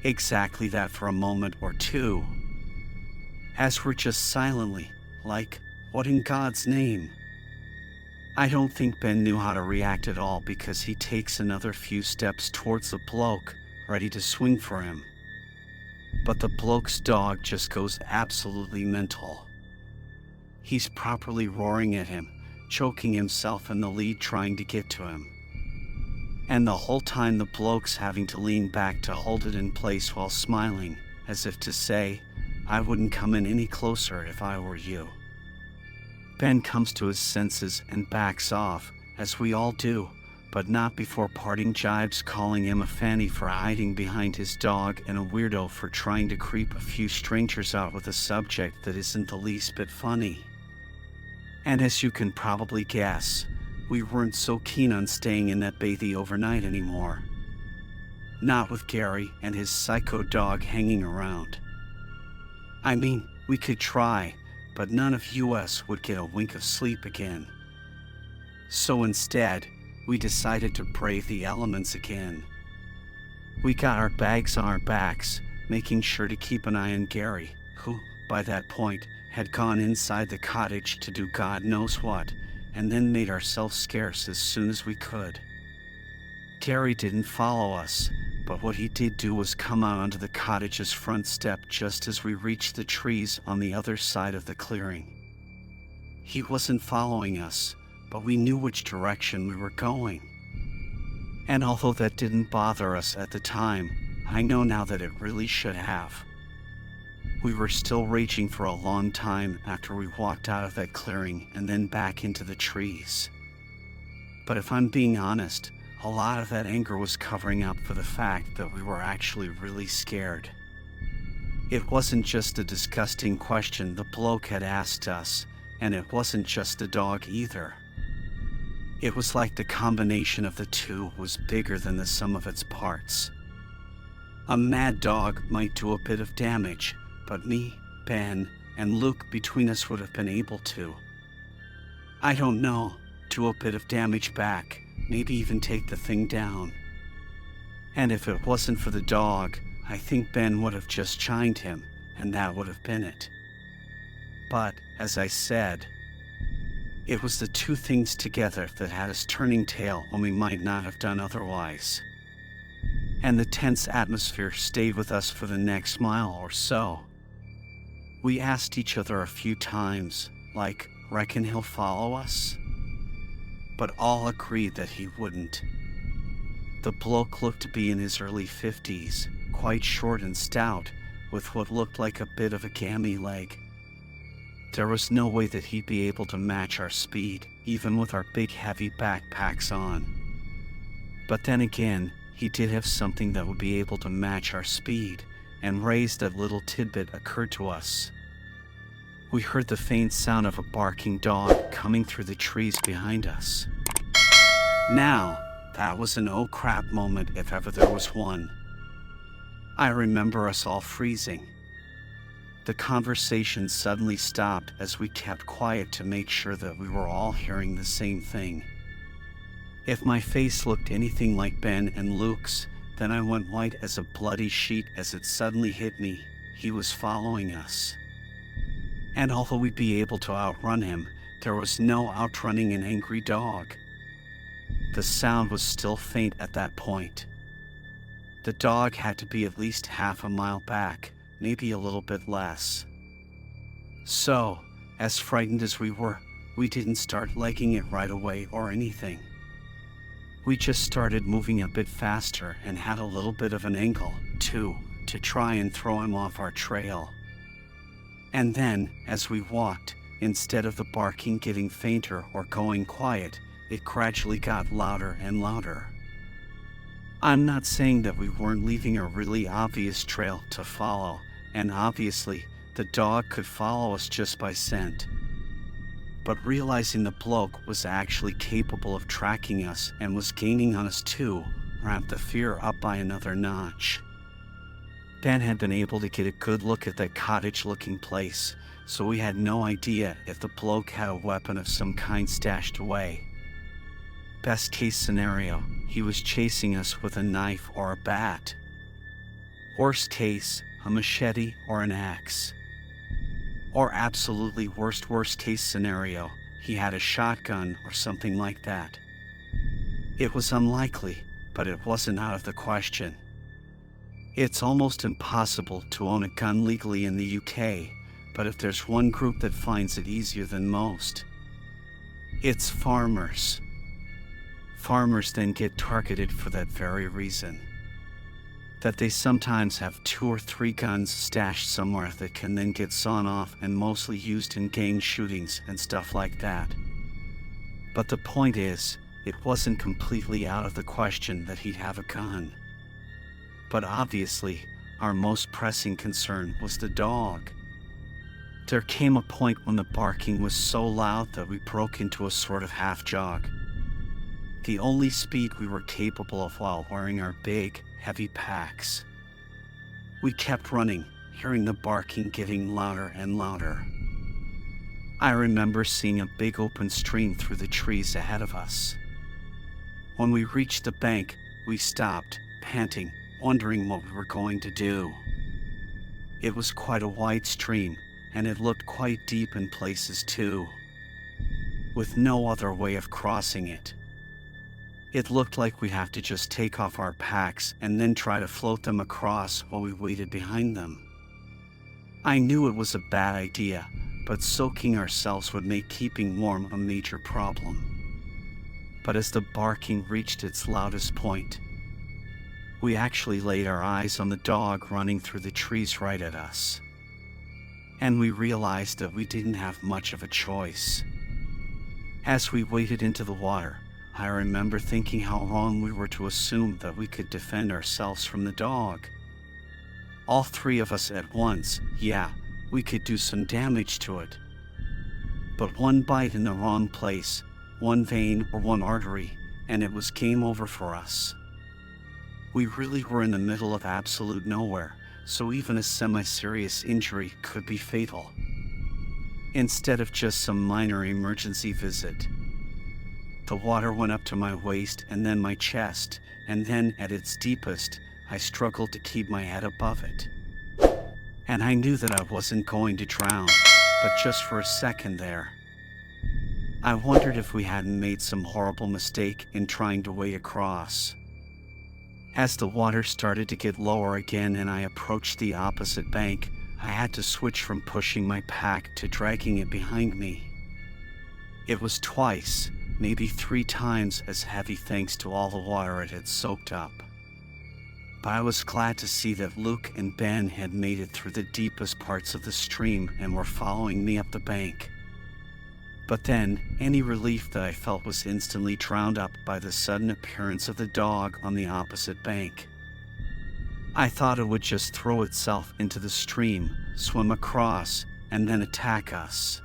Exactly that for a moment or two. As we're just silently, like, what in God's name? I don't think Ben knew how to react at all because he takes another few steps towards the bloke, ready to swing for him. But the bloke's dog just goes absolutely mental. He's properly roaring at him, choking himself in the lead trying to get to him. And the whole time the bloke's having to lean back to hold it in place while smiling, as if to say, I wouldn't come in any closer if I were you. Ben comes to his senses and backs off, as we all do, but not before parting jibes calling him a fanny for hiding behind his dog and a weirdo for trying to creep a few strangers out with a subject that isn't the least bit funny. And as you can probably guess, we weren't so keen on staying in that bathy overnight anymore. Not with Gary and his psycho dog hanging around. I mean, we could try, but none of us would get a wink of sleep again. So instead, we decided to brave the elements again. We got our bags on our backs, making sure to keep an eye on Gary, who, by that point, had gone inside the cottage to do God knows what, and then made ourselves scarce as soon as we could. Gary didn't follow us, but what he did do was come out onto the cottage's front step just as we reached the trees on the other side of the clearing. He wasn't following us, but we knew which direction we were going. And although that didn't bother us at the time, I know now that it really should have. We were still raging for a long time after we walked out of that clearing and then back into the trees. But if I'm being honest, a lot of that anger was covering up for the fact that we were actually really scared. It wasn't just a disgusting question the bloke had asked us, and it wasn't just the dog either. It was like the combination of the two was bigger than the sum of its parts. A mad dog might do a bit of damage, but me, Ben, and Luke between us would have been able to. I don't know, do a bit of damage back, maybe even take the thing down. And if it wasn't for the dog, I think Ben would have just chined him, and that would have been it. But, as I said, it was the two things together that had us turning tail when we might not have done otherwise. And the tense atmosphere stayed with us for the next mile or so. We asked each other a few times, like, reckon he'll follow us? But all agreed that he wouldn't. The bloke looked to be in his early 50s, quite short and stout, with what looked like a bit of a gammy leg. There was no way that he'd be able to match our speed, even with our big heavy backpacks on. But then again, he did have something that would be able to match our speed, and raised that little tidbit occurred to us. We heard the faint sound of a barking dog coming through the trees behind us. Now, that was an oh crap moment if ever there was one. I remember us all freezing. The conversation suddenly stopped as we kept quiet to make sure that we were all hearing the same thing. If my face looked anything like Ben and Luke's, then I went white as a bloody sheet as it suddenly hit me. He was following us. And although we'd be able to outrun him, there was no outrunning an angry dog. The sound was still faint at that point. The dog had to be at least half a mile back, maybe a little bit less. So, as frightened as we were, we didn't start legging it right away or anything. We just started moving a bit faster and had a little bit of an angle, too, to try and throw him off our trail. And then, as we walked, instead of the barking getting fainter or going quiet, it gradually got louder and louder. I'm not saying that we weren't leaving a really obvious trail to follow, and obviously, the dog could follow us just by scent. But realizing the bloke was actually capable of tracking us and was gaining on us too, ramped the fear up by another notch. Ben had been able to get a good look at that cottage-looking place, so we had no idea if the bloke had a weapon of some kind stashed away. Best case scenario, he was chasing us with a knife or a bat. Worst case, a machete or an axe. Or absolutely worst case scenario, he had a shotgun or something like that. It was unlikely, but it wasn't out of the question. It's almost impossible to own a gun legally in the UK, but if there's one group that finds it easier than most, it's farmers. Farmers then get targeted for that very reason. That they sometimes have 2 or 3 guns stashed somewhere that can then get sawn off and mostly used in gang shootings and stuff like that. But the point is, it wasn't completely out of the question that he'd have a gun. But obviously, our most pressing concern was the dog. There came a point when the barking was so loud that we broke into a sort of half jog. The only speed we were capable of while wearing our big, heavy packs. We kept running, hearing the barking getting louder and louder. I remember seeing a big open stream through the trees ahead of us. When we reached the bank, we stopped, panting, wondering what we were going to do. It was quite a wide stream, and it looked quite deep in places too, with no other way of crossing it. It looked like we'd have to just take off our packs and then try to float them across while we waited behind them. I knew it was a bad idea, but soaking ourselves would make keeping warm a major problem. But as the barking reached its loudest point, we actually laid our eyes on the dog running through the trees right at us. And we realized that we didn't have much of a choice. As we waded into the water, I remember thinking how wrong we were to assume that we could defend ourselves from the dog. All 3 of us at once, yeah, we could do some damage to it. But one bite in the wrong place, one vein or one artery, and it was game over for us. We really were in the middle of absolute nowhere, so even a semi-serious injury could be fatal, instead of just some minor emergency visit. The water went up to my waist and then my chest, and then at its deepest, I struggled to keep my head above it. And I knew that I wasn't going to drown, but just for a second there, I wondered if we hadn't made some horrible mistake in trying to wade across. As the water started to get lower again and I approached the opposite bank, I had to switch from pushing my pack to dragging it behind me. It was twice, maybe 3 times as heavy thanks to all the water it had soaked up. But I was glad to see that Luke and Ben had made it through the deepest parts of the stream and were following me up the bank. But then, any relief that I felt was instantly drowned up by the sudden appearance of the dog on the opposite bank. I thought it would just throw itself into the stream, swim across, and then attack us.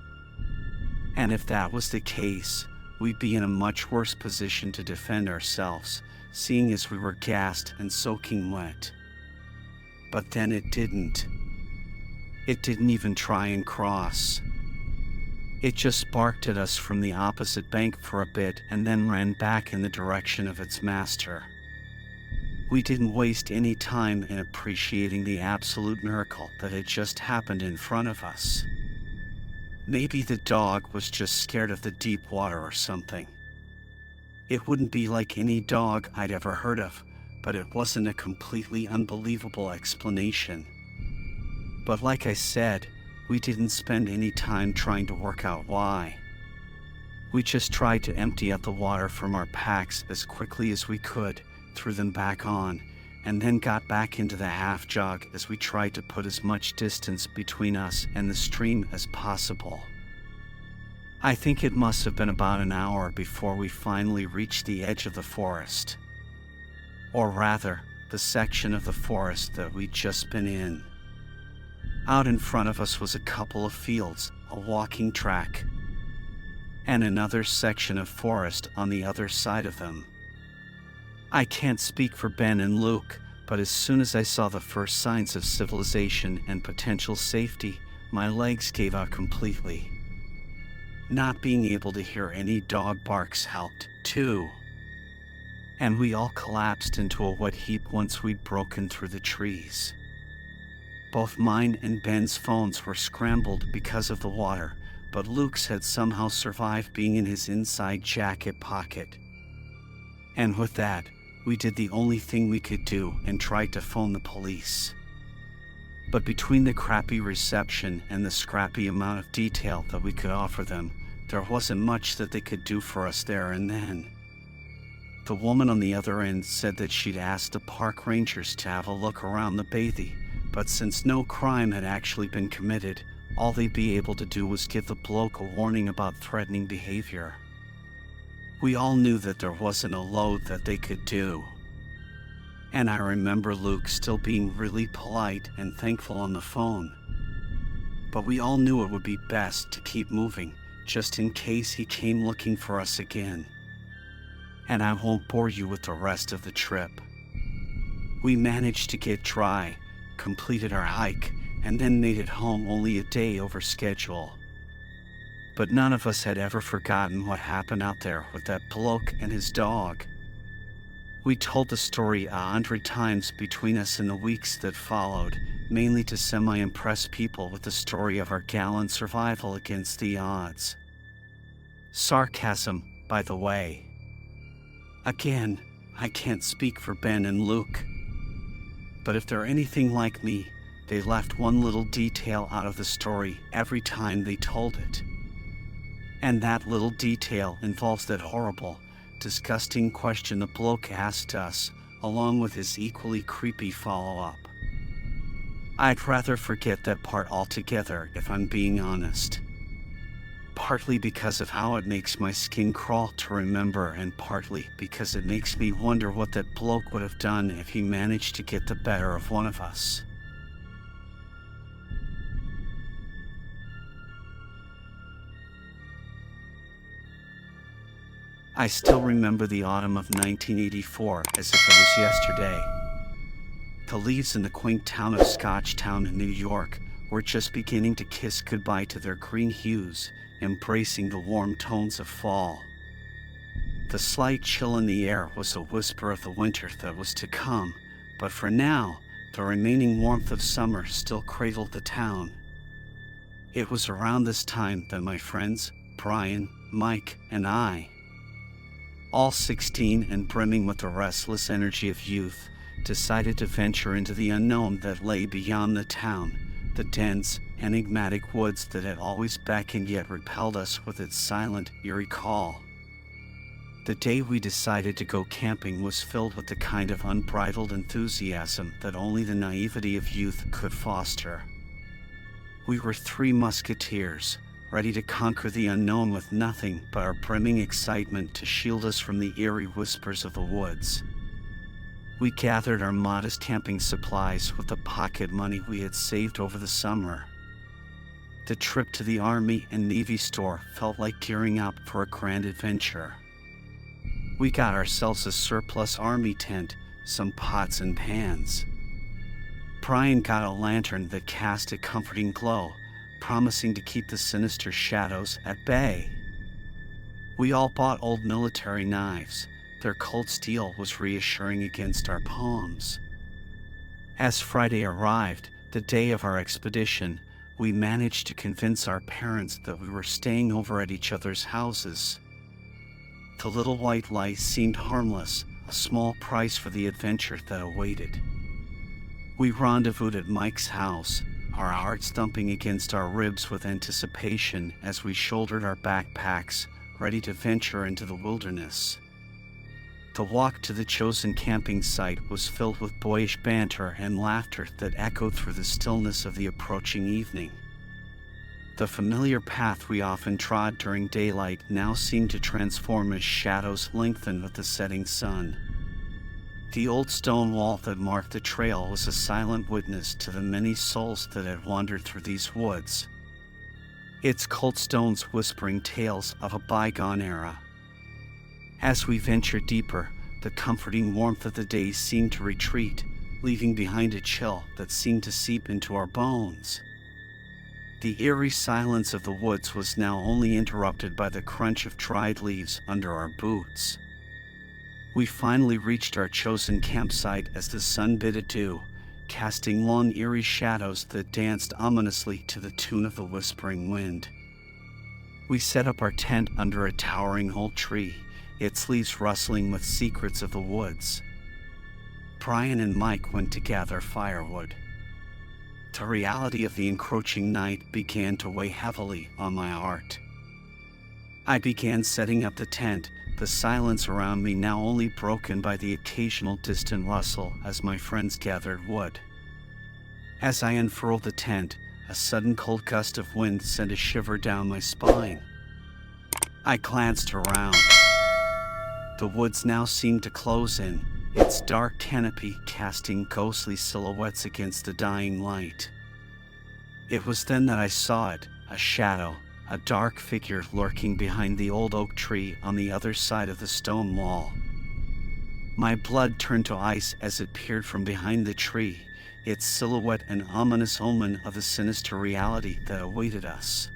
And if that was the case, we'd be in a much worse position to defend ourselves, seeing as we were gassed and soaking wet. But then it didn't. It didn't even try and cross. It just barked at us from the opposite bank for a bit and then ran back in the direction of its master. We didn't waste any time in appreciating the absolute miracle that had just happened in front of us. Maybe the dog was just scared of the deep water or something. It wouldn't be like any dog I'd ever heard of, but it wasn't a completely unbelievable explanation. But like I said, we didn't spend any time trying to work out why. We just tried to empty out the water from our packs as quickly as we could, threw them back on, and then got back into the half jog as we tried to put as much distance between us and the stream as possible. I think it must have been about an hour before we finally reached the edge of the forest. Or rather, the section of the forest that we'd just been in. Out in front of us was a couple of fields, a walking track, and another section of forest on the other side of them. I can't speak for Ben and Luke, but as soon as I saw the first signs of civilization and potential safety, my legs gave out completely. Not being able to hear any dog barks helped, too. And we all collapsed into a wet heap once we'd broken through the trees. Both mine and Ben's phones were scrambled because of the water, but Luke's had somehow survived being in his inside jacket pocket. And with that, we did the only thing we could do and tried to phone the police. But between the crappy reception and the scrappy amount of detail that we could offer them, there wasn't much that they could do for us there and then. The woman on the other end said that she'd asked the park rangers to have a look around the bathy, but since no crime had actually been committed, all they'd be able to do was give the bloke a warning about threatening behavior. We all knew that there wasn't a load that they could do. And I remember Luke still being really polite and thankful on the phone. But we all knew it would be best to keep moving, just in case he came looking for us again. And I won't bore you with the rest of the trip. We managed to get dry, completed our hike, and then made it home only a day over schedule. But none of us had ever forgotten what happened out there with that bloke and his dog. We told the story 100 times between us in the weeks that followed, mainly to semi-impressed people with the story of our gallant survival against the odds. Sarcasm, by the way. Again, I can't speak for Ben and Luke. But if they're anything like me, they left one little detail out of the story every time they told it. And that little detail involves that horrible, disgusting question the bloke asked us, along with his equally creepy follow-up. I'd rather forget that part altogether if I'm being honest. Partly because of how it makes my skin crawl to remember, and partly because it makes me wonder what that bloke would have done if he managed to get the better of one of us. I still remember the autumn of 1984 as if it was yesterday. The leaves in the quaint town of Scotchtown in New York were just beginning to kiss goodbye to their green hues, embracing the warm tones of fall. The slight chill in the air was a whisper of the winter that was to come, but for now, the remaining warmth of summer still cradled the town. It was around this time that my friends, Brian, Mike, and I, all 16 and brimming with the restless energy of youth, decided to venture into the unknown that lay beyond the town, the dense, enigmatic woods that had always beckoned yet repelled us with its silent, eerie call. The day we decided to go camping was filled with the kind of unbridled enthusiasm that only the naivety of youth could foster. We were 3 musketeers, ready to conquer the unknown with nothing but our brimming excitement to shield us from the eerie whispers of the woods. We gathered our modest camping supplies with the pocket money we had saved over the summer. The trip to the Army and Navy store felt like gearing up for a grand adventure. We got ourselves a surplus Army tent, some pots and pans. Brian got a lantern that cast a comforting glow, promising to keep the sinister shadows at bay. We all bought old military knives. Their cold steel was reassuring against our palms. As Friday arrived, the day of our expedition, we managed to convince our parents that we were staying over at each other's houses. The little white light seemed harmless, a small price for the adventure that awaited. We rendezvoused at Mike's house, our hearts thumping against our ribs with anticipation as we shouldered our backpacks, ready to venture into the wilderness. The walk to the chosen camping site was filled with boyish banter and laughter that echoed through the stillness of the approaching evening. The familiar path we often trod during daylight now seemed to transform as shadows lengthened with the setting sun. The old stone wall that marked the trail was a silent witness to the many souls that had wandered through these woods, its cold stones whispering tales of a bygone era. As we ventured deeper, the comforting warmth of the day seemed to retreat, leaving behind a chill that seemed to seep into our bones. The eerie silence of the woods was now only interrupted by the crunch of dried leaves under our boots. We finally reached our chosen campsite as the sun bid adieu, casting long eerie shadows that danced ominously to the tune of the whispering wind. We set up our tent under a towering old tree, its leaves rustling with secrets of the woods. Brian and Mike went to gather firewood. The reality of the encroaching night began to weigh heavily on my heart. I began setting up the tent, the silence around me now only broken by the occasional distant rustle as my friends gathered wood. As I unfurled the tent, a sudden cold gust of wind sent a shiver down my spine. I glanced around. The woods now seemed to close in, its dark canopy casting ghostly silhouettes against the dying light. It was then that I saw it, a shadow, a dark figure lurking behind the old oak tree on the other side of the stone wall. My blood turned to ice as it peered from behind the tree, its silhouette an ominous omen of the sinister reality that awaited us.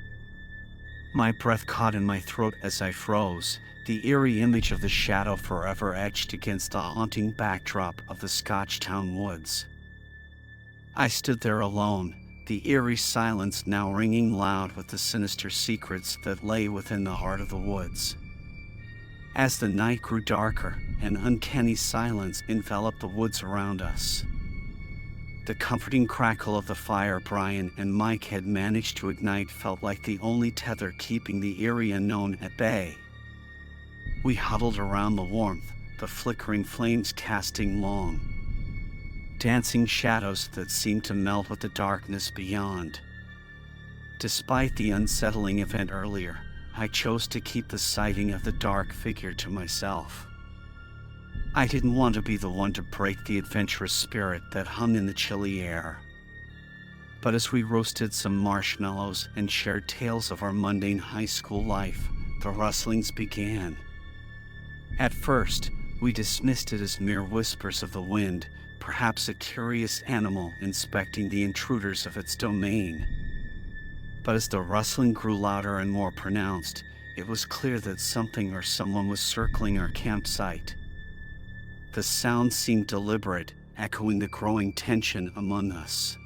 My breath caught in my throat as I froze, the eerie image of the shadow forever etched against the haunting backdrop of the Scotchtown woods. I stood there alone, the eerie silence now ringing loud with the sinister secrets that lay within the heart of the woods. As the night grew darker, an uncanny silence enveloped the woods around us. The comforting crackle of the fire Brian and Mike had managed to ignite felt like the only tether keeping the eerie unknown at bay. We huddled around the warmth, the flickering flames casting long, dancing shadows that seemed to melt with the darkness beyond. Despite the unsettling event earlier, I chose to keep the sighting of the dark figure to myself. I didn't want to be the one to break the adventurous spirit that hung in the chilly air. But as we roasted some marshmallows and shared tales of our mundane high school life, the rustlings began. At first, we dismissed it as mere whispers of the wind, perhaps a curious animal inspecting the intruders of its domain. But as the rustling grew louder and more pronounced, it was clear that something or someone was circling our campsite. The sound seemed deliberate, echoing the growing tension among us.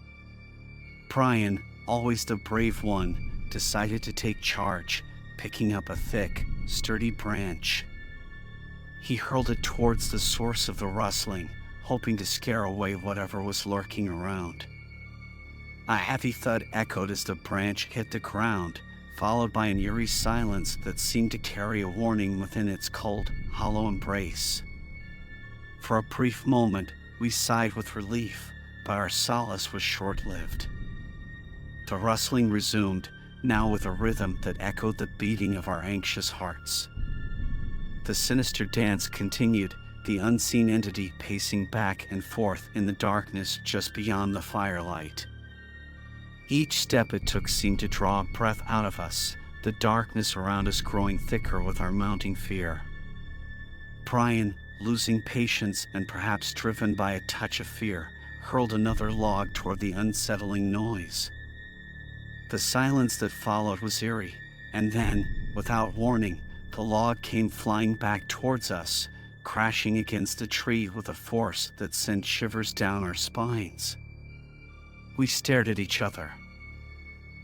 Brian, always the brave one, decided to take charge, picking up a thick, sturdy branch. He hurled it towards the source of the rustling, hoping to scare away whatever was lurking around. A heavy thud echoed as the branch hit the ground, followed by an eerie silence that seemed to carry a warning within its cold, hollow embrace. For a brief moment, we sighed with relief, but our solace was short-lived. The rustling resumed, now with a rhythm that echoed the beating of our anxious hearts. The sinister dance continued, the unseen entity pacing back and forth in the darkness just beyond the firelight. Each step it took seemed to draw a breath out of us, the darkness around us growing thicker with our mounting fear. Brian, losing patience and perhaps driven by a touch of fear, hurled another log toward the unsettling noise. The silence that followed was eerie, and then, without warning, the log came flying back towards us, crashing against the tree with a force that sent shivers down our spines. We stared at each other,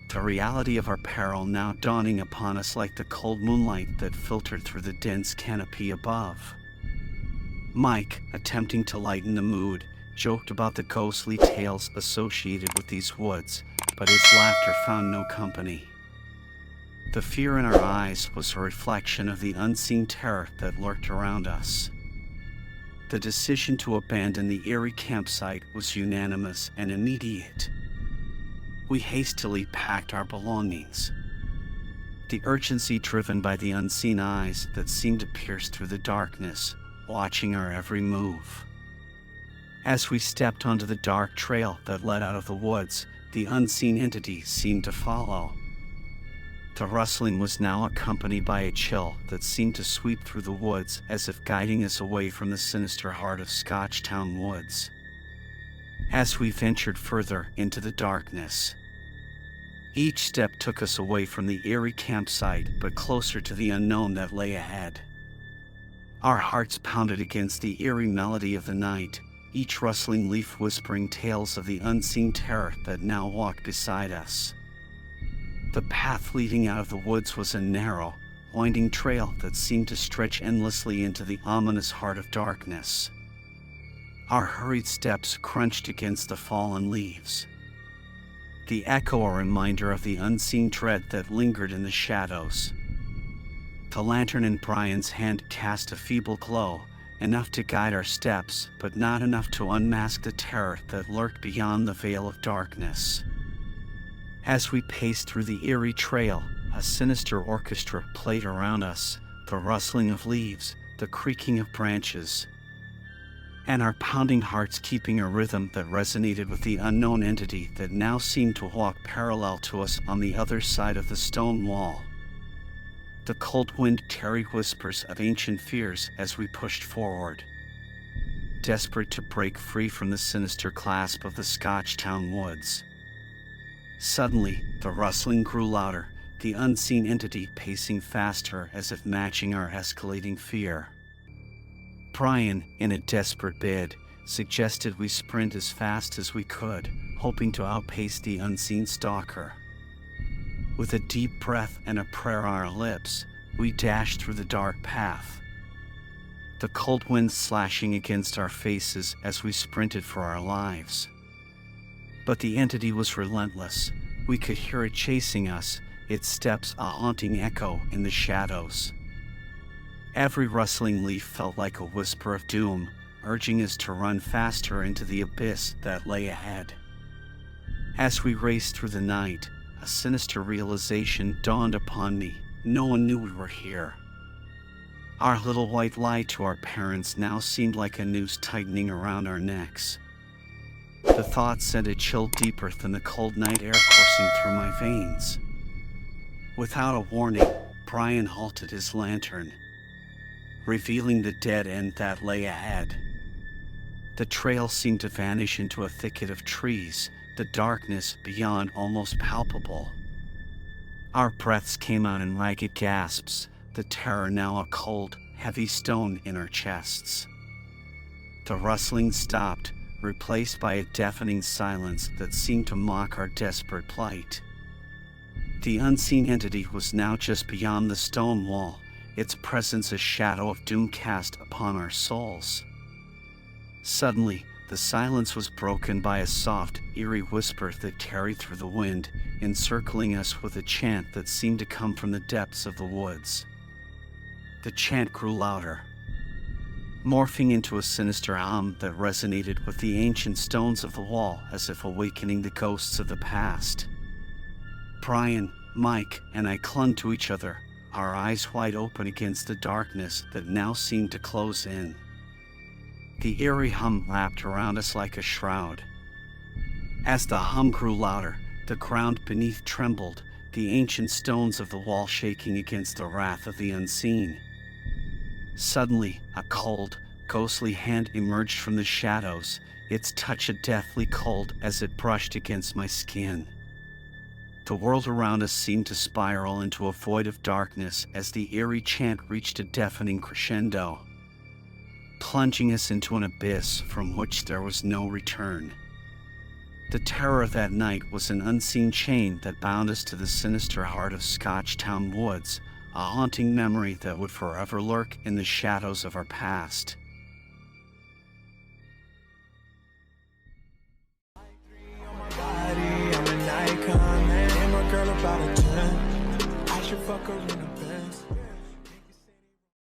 the reality of our peril now dawning upon us like the cold moonlight that filtered through the dense canopy above. Mike, attempting to lighten the mood, joked about the ghostly tales associated with these woods, but his laughter found no company. The fear in our eyes was a reflection of the unseen terror that lurked around us. The decision to abandon the eerie campsite was unanimous and immediate. We hastily packed our belongings, the urgency driven by the unseen eyes that seemed to pierce through the darkness, watching our every move. As we stepped onto the dark trail that led out of the woods, the unseen entity seemed to follow. The rustling was now accompanied by a chill that seemed to sweep through the woods as if guiding us away from the sinister heart of Scotchtown woods. As we ventured further into the darkness, each step took us away from the eerie campsite but closer to the unknown that lay ahead. Our hearts pounded against the eerie melody of the night, each rustling leaf whispering tales of the unseen terror that now walked beside us. The path leading out of the woods was a narrow, winding trail that seemed to stretch endlessly into the ominous heart of darkness. Our hurried steps crunched against the fallen leaves, the echo a reminder of the unseen dread that lingered in the shadows. The lantern in Brian's hand cast a feeble glow, enough to guide our steps, but not enough to unmask the terror that lurked beyond the veil of darkness. As we paced through the eerie trail, a sinister orchestra played around us, the rustling of leaves, the creaking of branches, and our pounding hearts keeping a rhythm that resonated with the unknown entity that now seemed to walk parallel to us on the other side of the stone wall. The cold wind carried whispers of ancient fears as we pushed forward, desperate to break free from the sinister clasp of the Scotchtown woods. Suddenly, the rustling grew louder, the unseen entity pacing faster as if matching our escalating fear. Brian, in a desperate bid, suggested we sprint as fast as we could, hoping to outpace the unseen stalker. With a deep breath and a prayer on our lips, we dashed through the dark path, the cold wind slashing against our faces as we sprinted for our lives. But the entity was relentless. We could hear it chasing us, its steps a haunting echo in the shadows. Every rustling leaf felt like a whisper of doom, urging us to run faster into the abyss that lay ahead. As we raced through the night, a sinister realization dawned upon me. No one knew we were here. Our little white lie to our parents now seemed like a noose tightening around our necks. The thought sent a chill deeper than the cold night air coursing through my veins. Without a warning, Brian halted his lantern, revealing the dead end that lay ahead. The trail seemed to vanish into a thicket of trees, the darkness beyond almost palpable. Our breaths came out in ragged gasps, the terror now a cold, heavy stone in our chests. The rustling stopped, replaced by a deafening silence that seemed to mock our desperate plight. The unseen entity was now just beyond the stone wall, its presence a shadow of doom cast upon our souls. Suddenly, the silence was broken by a soft, eerie whisper that carried through the wind, encircling us with a chant that seemed to come from the depths of the woods. The chant grew louder, morphing into a sinister hum that resonated with the ancient stones of the wall as if awakening the ghosts of the past. Brian, Mike, and I clung to each other, our eyes wide open against the darkness that now seemed to close in. The eerie hum wrapped around us like a shroud. As the hum grew louder, the ground beneath trembled, the ancient stones of the wall shaking against the wrath of the unseen. Suddenly, a cold, ghostly hand emerged from the shadows, its touch a deathly cold as it brushed against my skin. The world around us seemed to spiral into a void of darkness as the eerie chant reached a deafening crescendo, plunging us into an abyss from which there was no return. The terror of that night was an unseen chain that bound us to the sinister heart of Scotchtown woods, a haunting memory that would forever lurk in the shadows of our past. I'm an icon, man. My girl about a 10. I should fuck her in a Benz.